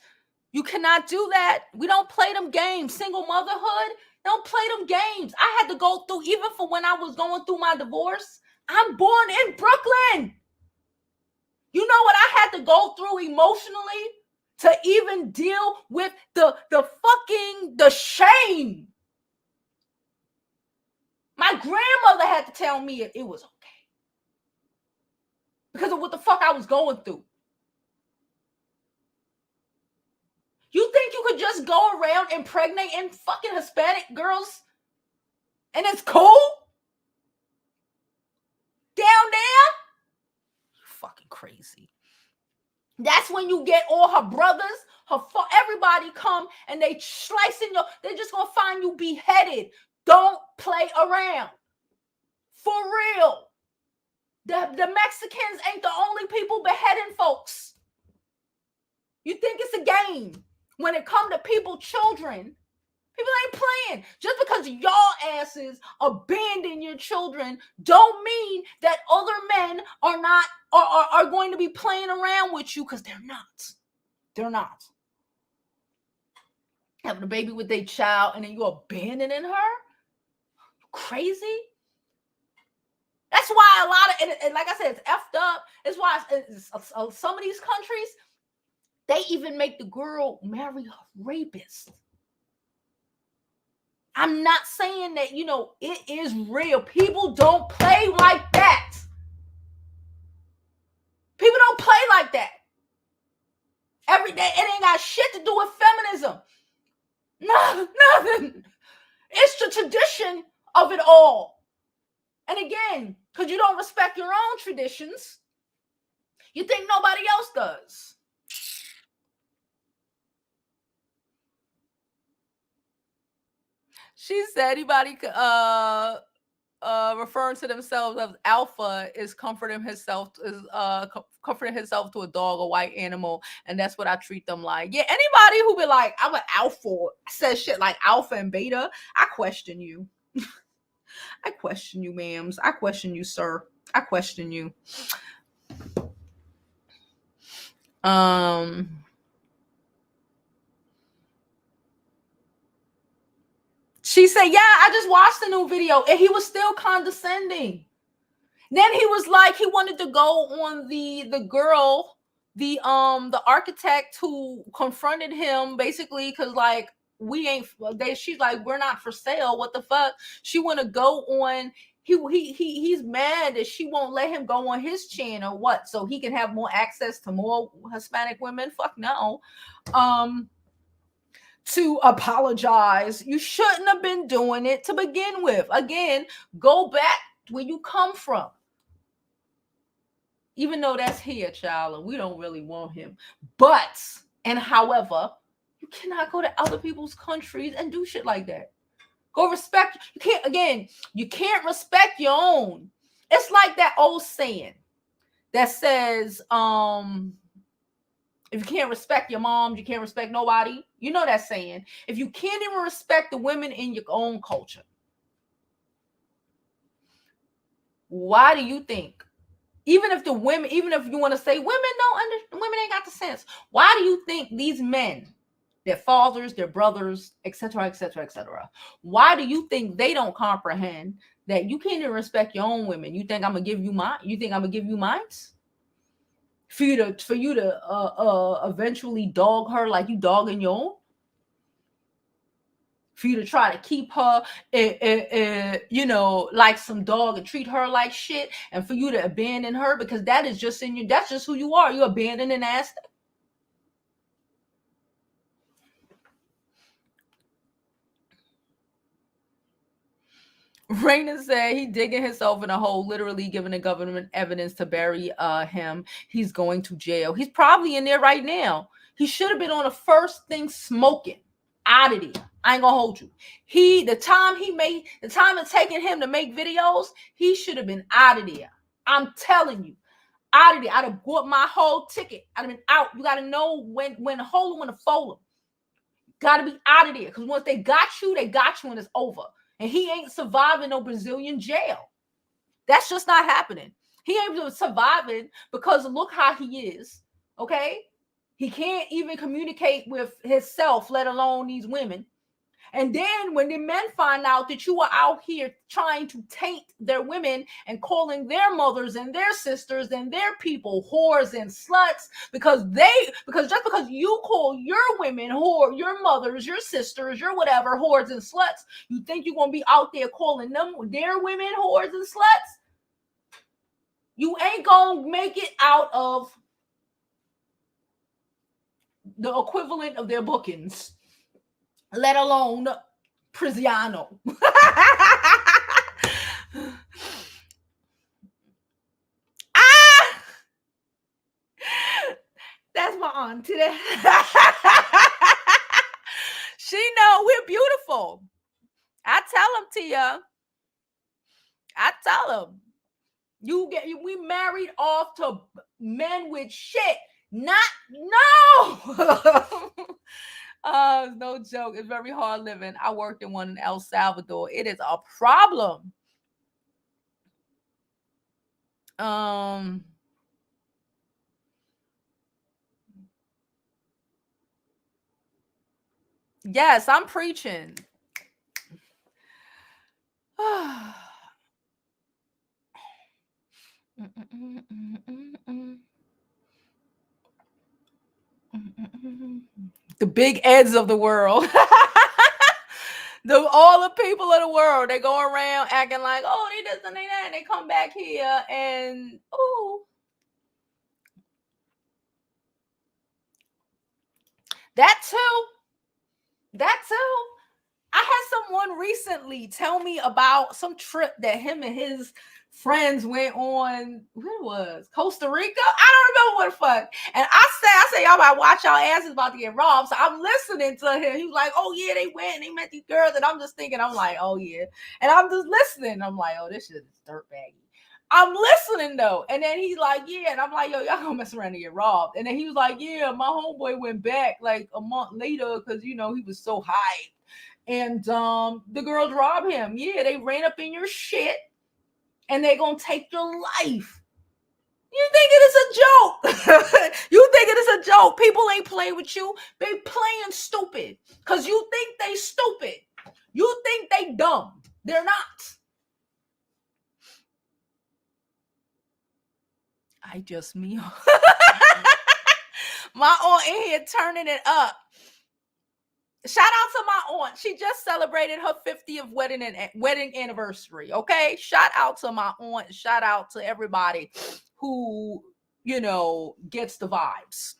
you cannot do that. We don't play them games. Single motherhood, don't play them games. I had to go through, even for when I was going through my divorce. I'm born in Brooklyn. You know what I had to go through emotionally to even deal with the shame. My grandmother had to tell me it was okay because of what the fuck I was going through. You think you could just go around impregnating fucking Hispanic girls and it's cool? Down there? You fucking crazy. That's when you get all her brothers, everybody come and they slice in they're just gonna find you beheaded. Don't play around. For real. The Mexicans ain't the only people beheading folks. You think it's a game. When it comes to children, people ain't playing. Just because y'all asses abandon your children don't mean that other men are going to be playing around with you, because they're not. They're not. Having a baby with their child and then you abandoning her? Crazy? That's why a lot of, and like I said, it's effed up. It's why some of these countries, they even make the girl marry a rapist. I'm not saying that, it is real. People don't play like that. People don't play like that. Every day, it ain't got shit to do with feminism. No, nothing. It's the tradition of it all. And again, because you don't respect your own traditions, you think nobody else does. She said anybody referring to themselves as alpha is comforting himself to a dog, a white animal, and that's what I treat them like. Yeah, anybody who be like, I'm an alpha, says shit like alpha and beta, I question you. I question you, ma'ams. I question you, sir. I question you. She said, yeah, I just watched the new video, and he was still condescending. Then he was like, he wanted to go on the girl, the architect who confronted him, basically, because like she's like, we're not for sale. What the fuck? She want to go on. He's mad that she won't let him go on his channel. What? So he can have more access to more Hispanic women? Fuck no. To apologize. You shouldn't have been doing it to begin with. Again, go back where you come from. Even though that's here, child, and we don't really want him. But, and however, you cannot go to other people's countries and do shit like that. Go respect. You can't, again, you can't respect your own. It's like that old saying that says, if you can't respect your mom, you can't respect nobody. You know that saying. If you can't even respect the women in your own culture, why do you think, even if the women, even if you want to say women ain't got the sense, why do you think these men, their fathers, their brothers, etc., etc., etc., why do you think they don't comprehend that you can't even respect your own women? You think I'm gonna give you mine? You think I'm gonna give you mine? For you to eventually dog her like you dogging your own? For you to try to keep her, like some dog and treat her like shit, and for you to abandon her because that is just in you. That's just who you are. You abandoning ass. Raina said he digging himself in a hole, literally giving the government evidence to bury him. He's going to jail. He's probably in there right now. He should have been on the first thing smoking. Out of there. I ain't gonna hold you. The time it's taking him to make videos, he should have been out of there. I'm telling you, out of there. I'd have bought my whole ticket. I'd have been out. You gotta know when to hold him, when to fold him. Gotta be out of there. Because once they got you and it's over. And he ain't surviving no Brazilian jail. That's just not happening. He ain't surviving because look how he is. Okay? He can't even communicate with himself, let alone these women. And then when the men find out that you are out here trying to taint their women and calling their mothers and their sisters and their people whores and sluts because just because you call your women whore, your mothers, your sisters, your whatever whores and sluts, you think you're gonna be out there calling them their women whores and sluts? You ain't gonna make it out of the equivalent of their bookings, let alone Priziano. That's my auntie. She know we're beautiful. I tell them, Tia. I tell them. We married off to men with shit. No. No joke. It's very hard living. I worked in one in El Salvador. It is a problem. Yes, I'm preaching. The big Eds of the world. All the people of the world, they go around acting like, oh, they this and they that, and they come back here and ooh. That too. I had someone recently tell me about some trip that him and his friends went on. Where it was? Costa Rica? I don't remember what the fuck. And I say, y'all about watch y'all asses about to get robbed. So I'm listening to him. He was like, oh yeah, they went and they met these girls. And I'm just thinking, I'm like, oh yeah. And I'm just listening. I'm like, oh, this shit is dirtbaggy. I'm listening though. And then he's like, yeah. And I'm like, yo, y'all gonna mess around and get robbed. And then he was like, yeah, my homeboy went back like a month later because, he was so hyped. And the girls robbed him. Yeah, they ran up in your shit and they gonna take your life. You think it is a joke? You think it is a joke? People ain't playing with you. They playing stupid because you think they stupid. You think they dumb. They're not. I just me. My aunt in here turning it up. Shout out to my aunt. She just celebrated her 50th wedding anniversary. Okay. Shout out to my aunt. Shout out to everybody who, gets the vibes.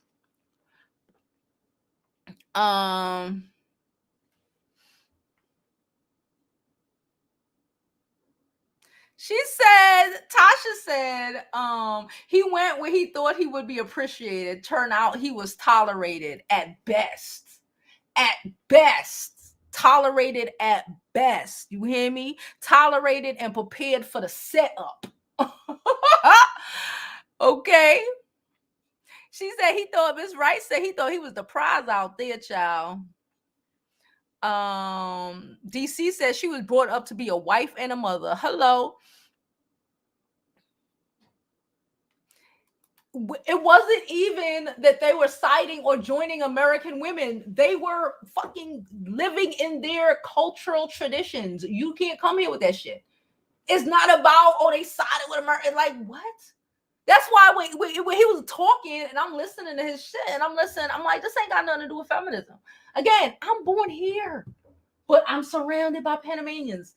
Tasha said, he went where he thought he would be appreciated. Turned out he was tolerated at best. At best. Tolerated at best. You hear me? Tolerated and prepared for the setup. Okay. She said he thought, Miss Wright said he thought he was the prize out there, child. DC says she was brought up to be a wife and a mother. Hello. It wasn't even that they were siding or joining American women. They were fucking living in their cultural traditions. You can't come here with that shit. It's not about, oh, they sided with America. Like, what? That's why when he was talking and I'm listening to his shit and I'm like, this ain't got nothing to do with feminism. Again, I'm born here, but I'm surrounded by Panamanians.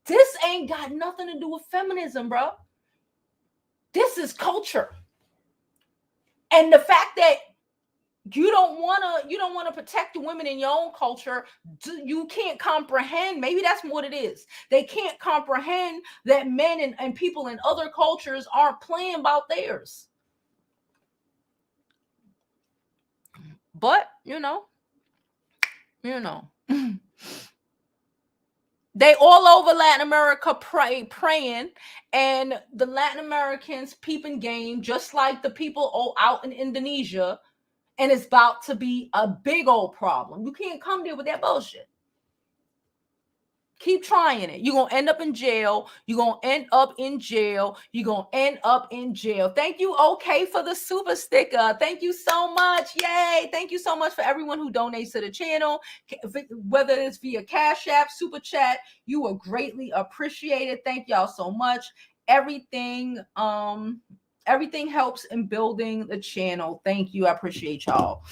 This ain't got nothing to do with feminism, bro. This is culture. And the fact that you don't want to protect the women in your own culture, you can't comprehend. Maybe that's what it is. They can't comprehend that men and people in other cultures aren't playing about theirs. But you know they all over Latin America praying, and the Latin Americans peeping game just like the people all out in Indonesia. And it's about to be a big old problem. You can't come there with that bullshit. Keep trying it. You're going to end up in jail. You're going to end up in jail. You're going to end up in jail. Thank you, okay, for the super sticker. Thank you so much. Yay. Thank you so much for everyone who donates to the channel. Whether it's via Cash App, Super Chat, you are greatly appreciated. Thank y'all so much. Everything helps in building the channel. Thank you. I appreciate y'all.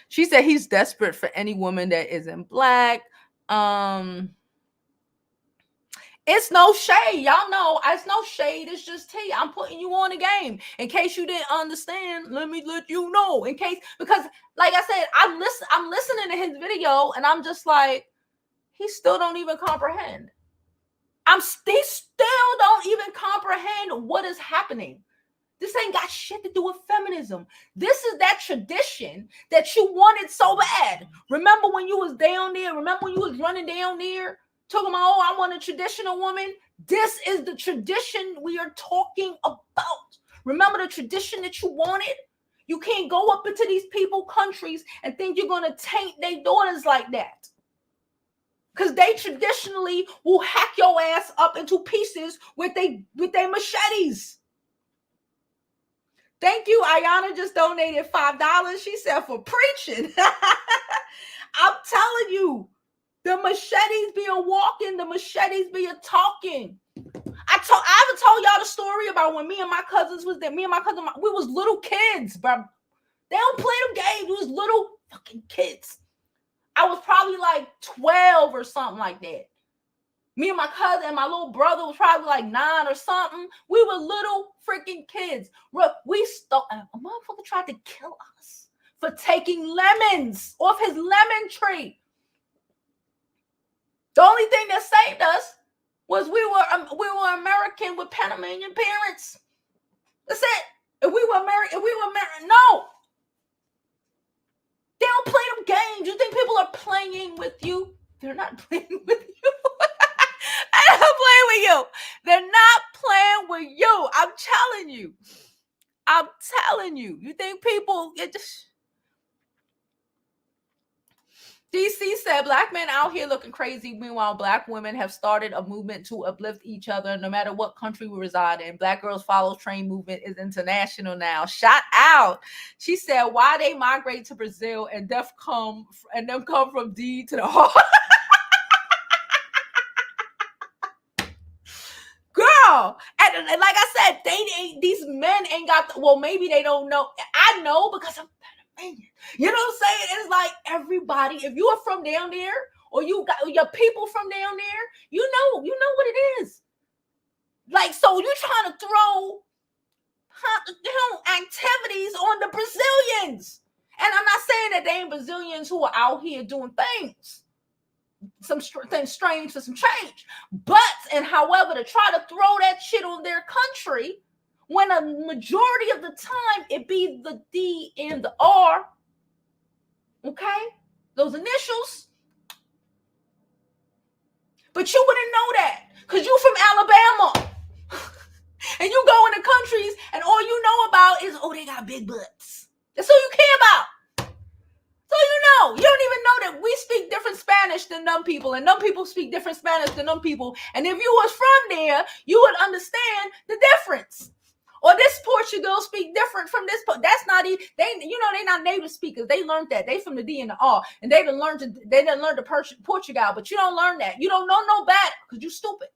She said he's desperate for any woman that isn't black. It's no shade. Y'all know it's no shade. It's just tea. I'm putting you on the game. In case you didn't understand, let me let you know. Because like I said, I'm listening to his video and I'm just like, he still don't even comprehend. They still don't even comprehend what is happening. This ain't got shit to do with feminism. This is that tradition that you wanted so bad. Remember when you was down there? Remember when you was running down there? Talking about, oh, I want a traditional woman. This is the tradition we are talking about. Remember the tradition that you wanted? You can't go up into these people countries and think you're going to taint their daughters like that. Because they traditionally will hack your ass up into pieces with their machetes. Thank you. Ayana just donated $5. She said for preaching. I'm telling you, the machetes be a walking, the machetes be a talking. I haven't told y'all the story about when me and my cousins was there. Me and my cousin, we was little kids, bro. They don't play them games. We was little fucking kids. I was probably like 12 or something like that. Me and my cousin and my little brother was probably like 9 or something. We were little freaking kids. We stole. A motherfucker tried to kill us for taking lemons off his lemon tree. The only thing that saved us was we were American with Panamanian parents. That's it. If we were American, no. They don't play them games. You think people are playing with you? They're not playing with you. I'm playing with you. They're not playing with you. I'm telling you. You think people get just... DC said black men out here looking crazy. Meanwhile, black women have started a movement to uplift each other no matter what country we reside in. Black Girls Follow Train movement is international now. Shout out. She said, why they migrate to Brazil and them come from D to the heart. Girl, and like I said, these men ain't got well, maybe they don't know. I know because I'm Panamanian. You know what I'm saying? It's like everybody, if you are from down there or you got your people from down there, you know what it is. Like, so you're trying to throw activities on the Brazilians. And I'm not saying that they ain't Brazilians who are out here doing things. some things strange for some change. But, and however, to try to throw that shit on their country when a majority of the time it be the D and the R, okay? Those initials. But you wouldn't know that because you from Alabama. And you go into countries and all you know about is, oh, they got big butts. That's all you care about. So you know. You don't even know that we speak different Spanish than them people, and them people speak different Spanish than them people. And if you was from there, you would understand the difference. Or this Portugal speak different from this. That's not even, they're not native speakers. They learned that. They from the D and the R. And they didn't learn the Portugal, but you don't learn that. You don't know no better because you stupid.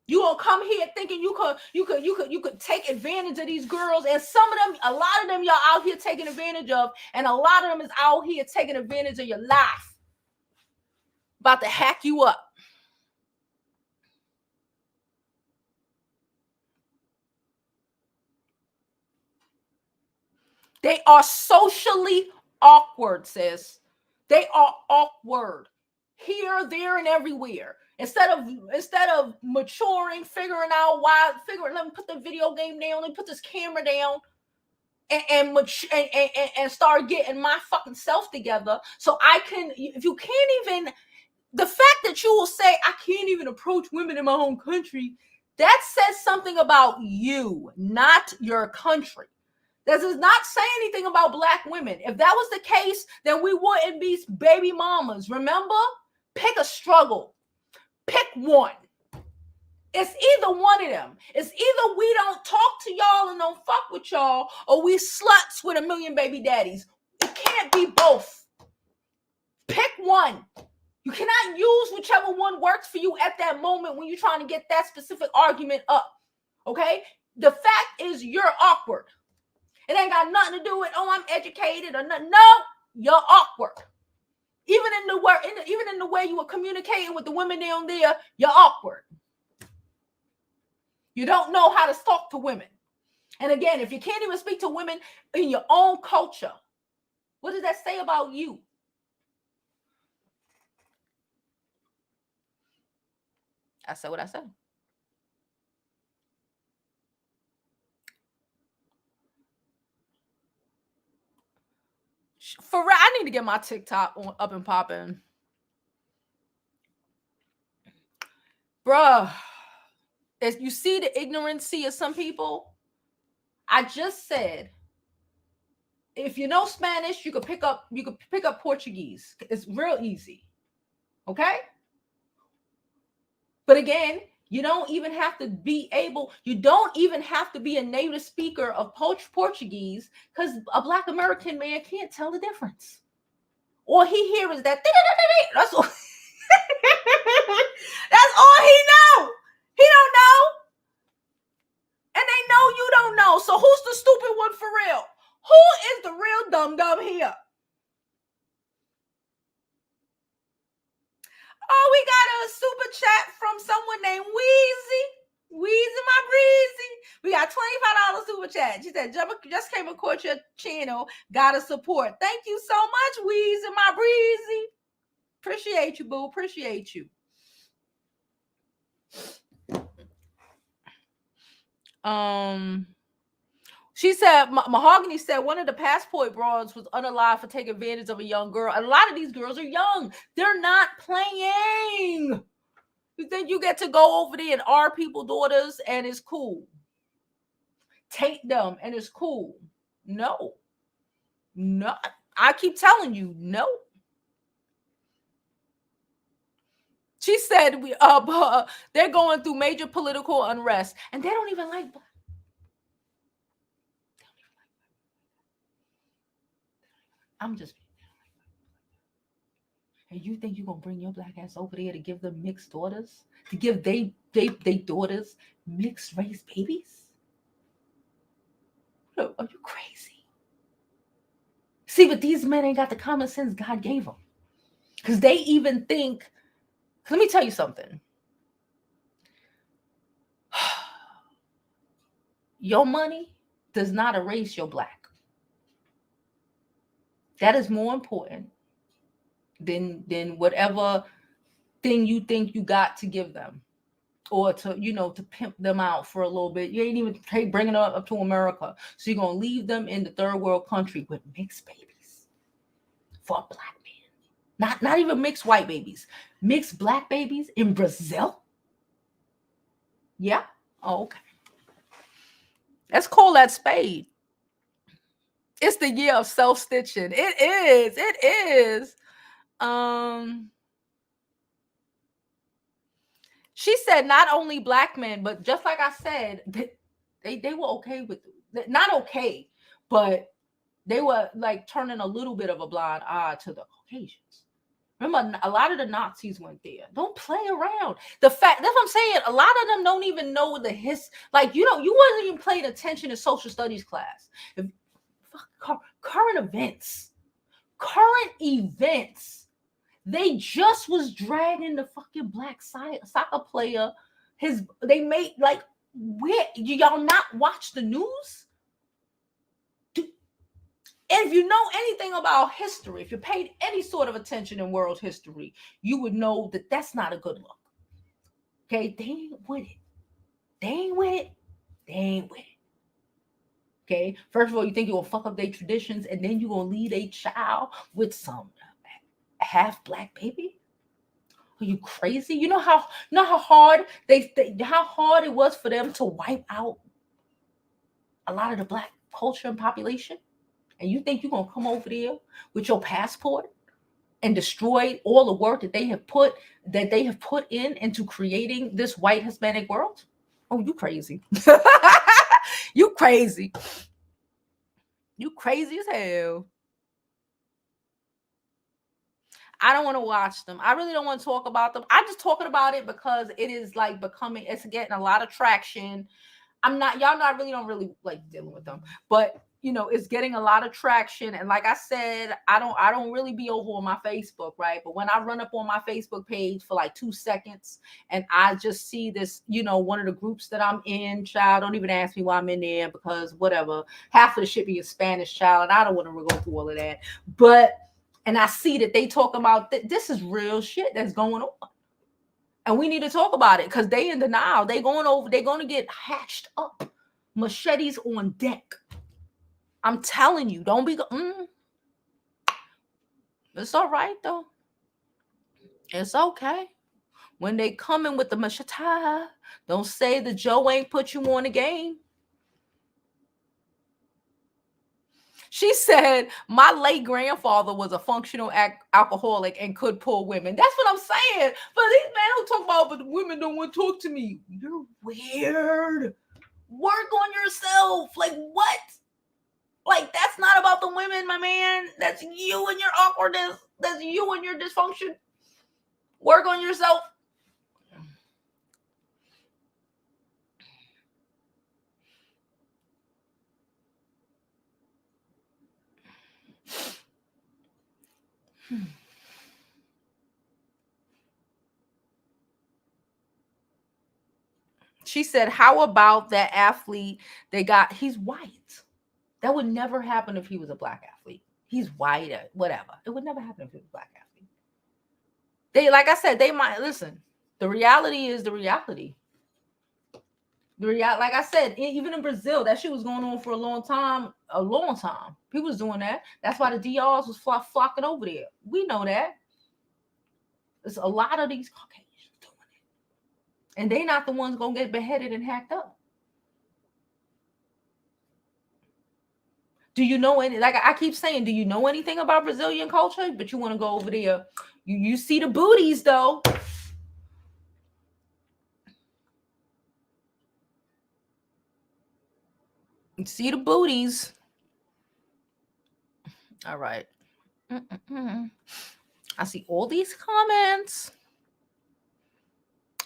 You gonna come here thinking you could take advantage of these girls, and some of them, a lot of them, y'all out here taking advantage of, and a lot of them is out here taking advantage of your life, about to hack you up. They are socially awkward, sis. They are awkward here, there, and everywhere. Instead of maturing, let me put the video game down, let me put this camera down, and start getting my fucking self together so I can. If you can't even, the fact that you will say I can't even approach women in my own country, that says something about you, not your country. That does not say anything about Black women. If that was the case, then we wouldn't be baby mamas. Remember? Pick a struggle. Pick one. It's either one of them. It's either we don't talk to y'all and don't fuck with y'all, or we sluts with a million baby daddies. It can't be both. Pick one. You cannot use whichever one works for you at that moment when you're trying to get that specific argument up. Okay? The fact is you're awkward. It ain't got nothing to do with, oh, I'm educated or nothing. No, you're awkward. Even in the way you were communicating with the women down there, you're awkward. You don't know how to talk to women. And again, if you can't even speak to women in your own culture, what does that say about you? I said what I said. For real, I need to get my TikTok up and popping. Bruh, as you see the ignorancy of some people, I just said, if you know Spanish, you could pick up Portuguese. It's real easy. Okay? But again, you don't even have to be a native speaker of Portuguese, because a Black American man can't tell the difference. All he hears is that. That's all. That's all he know. He don't know. And they know you don't know. So who's the stupid one for real? Who is the real dumb here? Oh, we got a super chat from someone named Weezy. Weezy, my breezy. We got $25 super chat. She said, just came across your channel. Gotta support. Thank you so much, Weezy, my breezy. Appreciate you, boo. Appreciate you. She said, Mahogany said one of the passport broads was unalive for taking advantage of a young girl. A lot of these girls are young. They're not playing. You think you get to go over there and R people daughters and it's cool? Take them and it's cool. No. I keep telling you, no. She said they're going through major political unrest and they don't even like black. I'm just. And you think you're going to bring your black ass over there to give them mixed daughters? To give they daughters mixed race babies? Are you crazy? See, but these men ain't got the common sense God gave them. Because they even think, let me tell you something. Your money does not erase your black. That is more important than whatever thing you think you got to give them, or to, to pimp them out for a little bit. You ain't even bringing them up to America. So you're going to leave them in the third world country with mixed babies for a black man. Not even mixed white babies. Mixed black babies in Brazil? Yeah? Oh, okay. Let's call that spade. It's the year of self-stitching. It is. She said not only black men, but just like I said, they were okay with it. Not okay, but they were like turning a little bit of a blind eye to the Caucasians. Remember, a lot of the Nazis went there. Don't play around. That's what I'm saying. A lot of them don't even know the like, you wasn't even paying attention in social studies class. Current events. They just was dragging the fucking black soccer player. They made, like, where, y'all not watch the news? And if you know anything about history, if you paid any sort of attention in world history, you would know that that's not a good look. Okay, they ain't with it. Okay, first of all, you think you're gonna fuck up their traditions, and then you're gonna lead a child with some half black baby? Are you crazy? You know how hard how hard it was for them to wipe out a lot of the black culture and population? And you think you're going to come over there with your passport and destroy all the work that they have put into creating this white Hispanic world? Oh, you crazy. You crazy. You crazy as hell. I don't want to watch them. I really don't want to talk about them. I'm just talking about it because it is like it's getting a lot of traction. Y'all really don't like dealing with them, but it's getting a lot of traction. And like I said, I don't really be over on my Facebook, right? But when I run up on my Facebook page for like 2 seconds and I just see this, one of the groups that I'm in, child, don't even ask me why I'm in there, because whatever, half of the shit be in Spanish, child, and I don't want to go through all of that. And I see that they talk about this is real shit that's going on. And we need to talk about it because they in denial. They're going to get hatched up. Machetes on deck. I'm telling you, don't be. It's all right, though. It's okay. When they come in with the machete, don't say that Joe ain't put you on the game. She said, my late grandfather was a functional alcoholic and could pull women. That's what I'm saying. But these men who talk about, but the women don't want to talk to me. You're weird. Work on yourself. Like, what? Like, that's not about the women, my man. That's you and your awkwardness. That's you and your dysfunction. Work on yourself. She said, how about that athlete he's white? That would never happen if he was a black athlete. He's white, whatever. It would never happen if he was a black athlete. Like I said, they might listen. The reality is the reality. Like I said, even in Brazil, that shit was going on for a long time. People was doing that. That's why the DRs was flocking over there. We know that. There's a lot of these Caucasians doing it. And they not the ones going to get beheaded and hacked up. Do you know any, like I keep saying, do you know anything about Brazilian culture? But you want to go over there. You see the booties, though. You see the booties. All right. I see all these comments.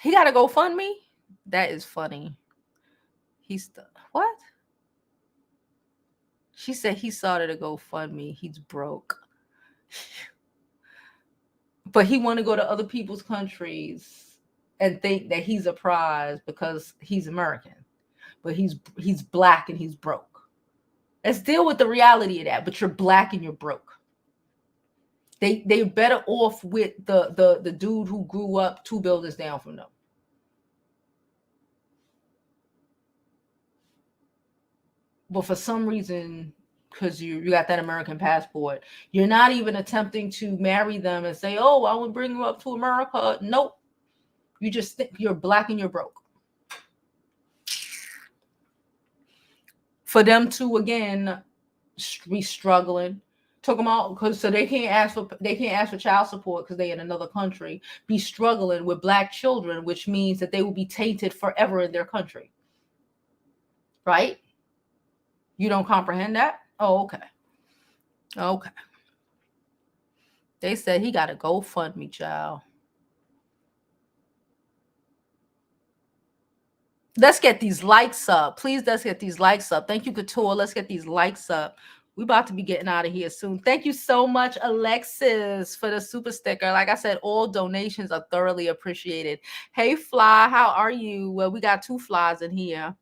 He got to go fund me. That is funny. What? She said he started to go fund me. He's broke. But he want to go to other people's countries and think that he's a prize because he's American. But he's black and he's broke. Let's deal with the reality of that. But you're black and you're broke. They're better off with the dude who grew up 2 buildings down from them. But for some reason, because you got that American passport, you're not even attempting to marry them and say, oh, I would bring you up to America. Nope. You just think you're black and you're broke. For them to, again, be struggling, talking about, because so they can't ask for child support because they're in another country, be struggling with black children, which means that they will be tainted forever in their country. Right? You don't comprehend that? Oh, okay. Okay. They said he got a GoFundMe, child. Let's get these likes up. Please, let's get these likes up. Thank you, Couture. Let's get these likes up. We're about to be getting out of here soon. Thank you so much, Alexis, for the super sticker. Like I said, all donations are thoroughly appreciated. Hey, Fly, how are you? Well, we got 2 flies in here.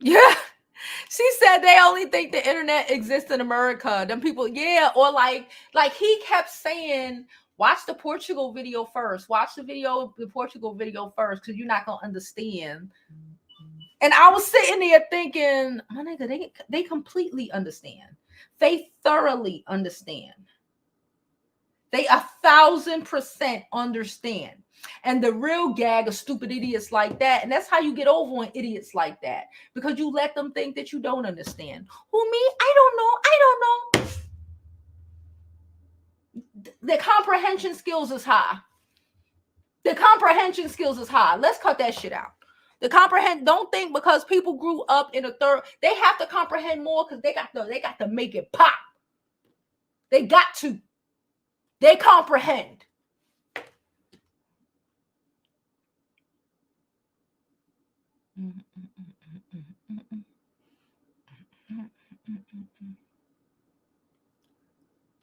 Yeah. She said they only think the internet exists in America. Them people, yeah. Or like he kept saying, watch the Portugal video first. Watch the Portugal video first, because you're not gonna understand. And I was sitting there thinking, my nigga, they completely understand. They thoroughly understand. They 1,000% understand. And the real gag of stupid idiots like that, and that's how you get over on idiots like that, because you let them think that you don't understand. Who, me? I don't know. The comprehension skills is high. Let's cut that shit out. Don't think because people grew up in a third, they have to comprehend more, because they got to make it pop. They got to. They comprehend.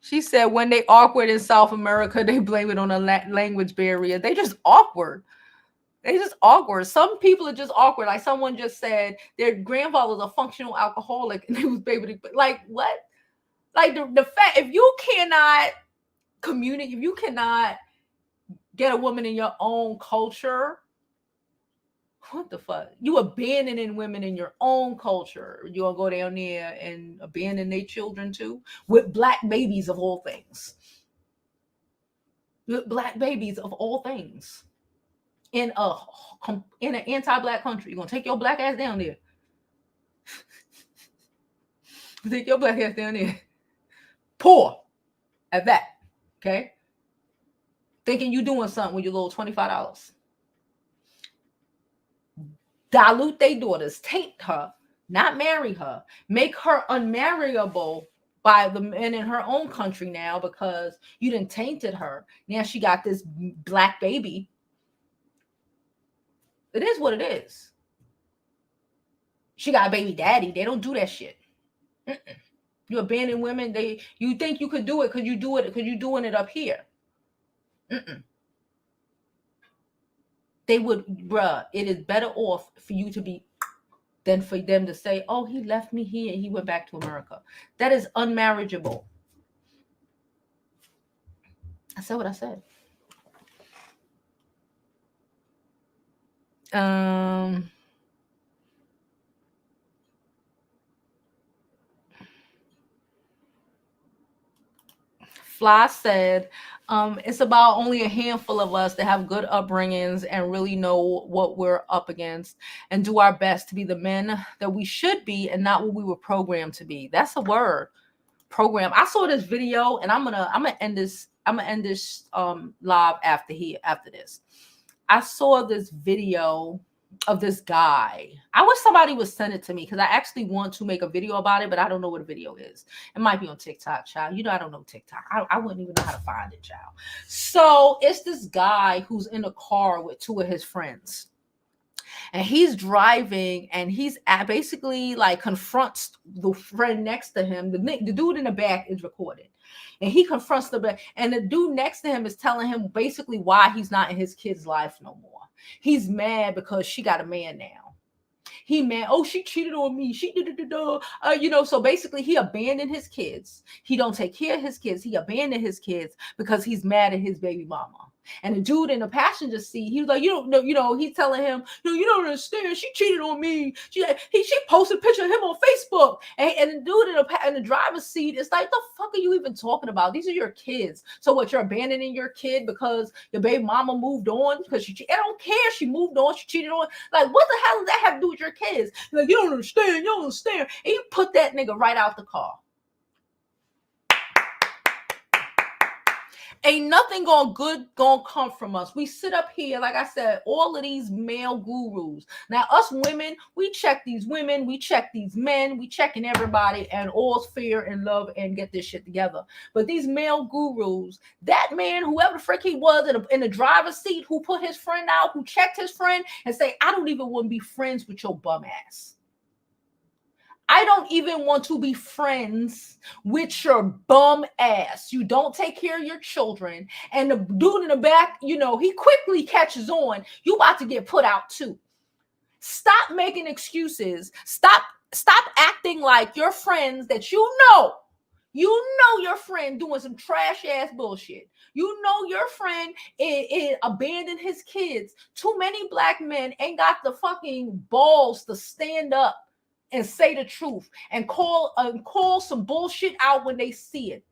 She said when they awkward in South America, they blame it on a language barrier. They just awkward. Some people are just awkward. Like someone just said their grandfather's a functional alcoholic and they was able to, like, what? Like the fact, if you cannot communicate, if you cannot get a woman in your own culture, what the fuck? You abandoning women in your own culture. You gonna go down there and abandon their children too? With black babies of all things. With black babies of all things. In an anti-black country. You're gonna take your black ass down there. Take your black ass down there. Poor at that. Okay? Thinking you doing something with your little $25. Dilute their daughters, taint her, not marry her, make her unmarriable by the men in her own country now, because you done tainted her. Now she got this black baby. It is what it is. She got a baby daddy. They don't do that shit. You abandon women. You think you could do it because you doing it up here. They would, bruh, it is better off for you to be than for them to say, oh, he left me here and he went back to America. That is unmarriageable. I said what I said. Fly said, it's about only a handful of us that have good upbringings and really know what we're up against and do our best to be the men that we should be and not what we were programmed to be. That's a word. Program. I saw this video, and I'm gonna end this live after this. I saw this video of this guy. I wish somebody would send it to me, because I actually want to make a video about it, but I don't know what a video is. It might be on TikTok, child. You know, I don't know TikTok. I wouldn't even know how to find it, child. So it's this guy who's in a car with 2 of his friends. And he's driving, and he's basically like confronts the friend next to him. The dude in the back is recorded. And he confronts the back. And the dude next to him is telling him basically why he's not in his kid's life no more. He's mad because she got a man now. He mad, oh, she cheated on me. She did. So basically he abandoned his kids. He don't take care of his kids. He abandoned his kids because he's mad at his baby mama. And the dude in the passenger seat, he was like, you don't know, he's telling him, you don't understand. She cheated on me. She posted a picture of him on Facebook. And the dude in the driver's seat, it's like, the fuck are you even talking about? These are your kids. So what, you're abandoning your kid because your baby mama moved on? Because I don't care. She moved on. She cheated on. Like, what the hell does that have to do with your kids? Like, you don't understand. You don't understand. And you put that nigga right out the car. Ain't nothing gonna come from us. We sit up here, like I said, all of these male gurus. Now, us women, we check these women, we check these men, we checking everybody, and all's fair and love and get this shit together. But these male gurus, that man, whoever the frick he was in the driver's seat, who put his friend out, who checked his friend, and say, I don't even want to be friends with your bum ass. I don't even want to be friends with your bum ass. You don't take care of your children. And the dude in the back, he quickly catches on. You about to get put out too. Stop making excuses. Stop acting like your friends that you know your friend doing some trash ass bullshit. You know your friend abandoned his kids. Too many black men ain't got the fucking balls to stand up and say the truth and call some bullshit out when they see it.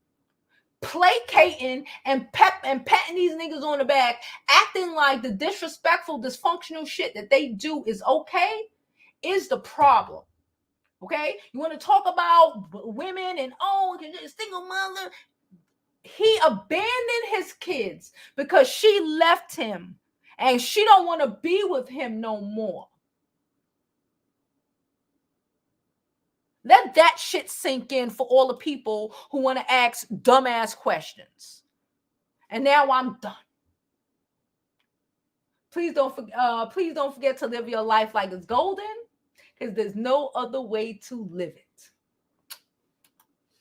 Placating and patting these niggas on the back, acting like the disrespectful, dysfunctional shit that they do is okay, is the problem. Okay? You want to talk about women and single mother? He abandoned his kids because she left him and she don't want to be with him no more. Let that shit sink in for all the people who want to ask dumbass questions. And now I'm done. Please don't forget to live your life like it's golden, because there's no other way to live it.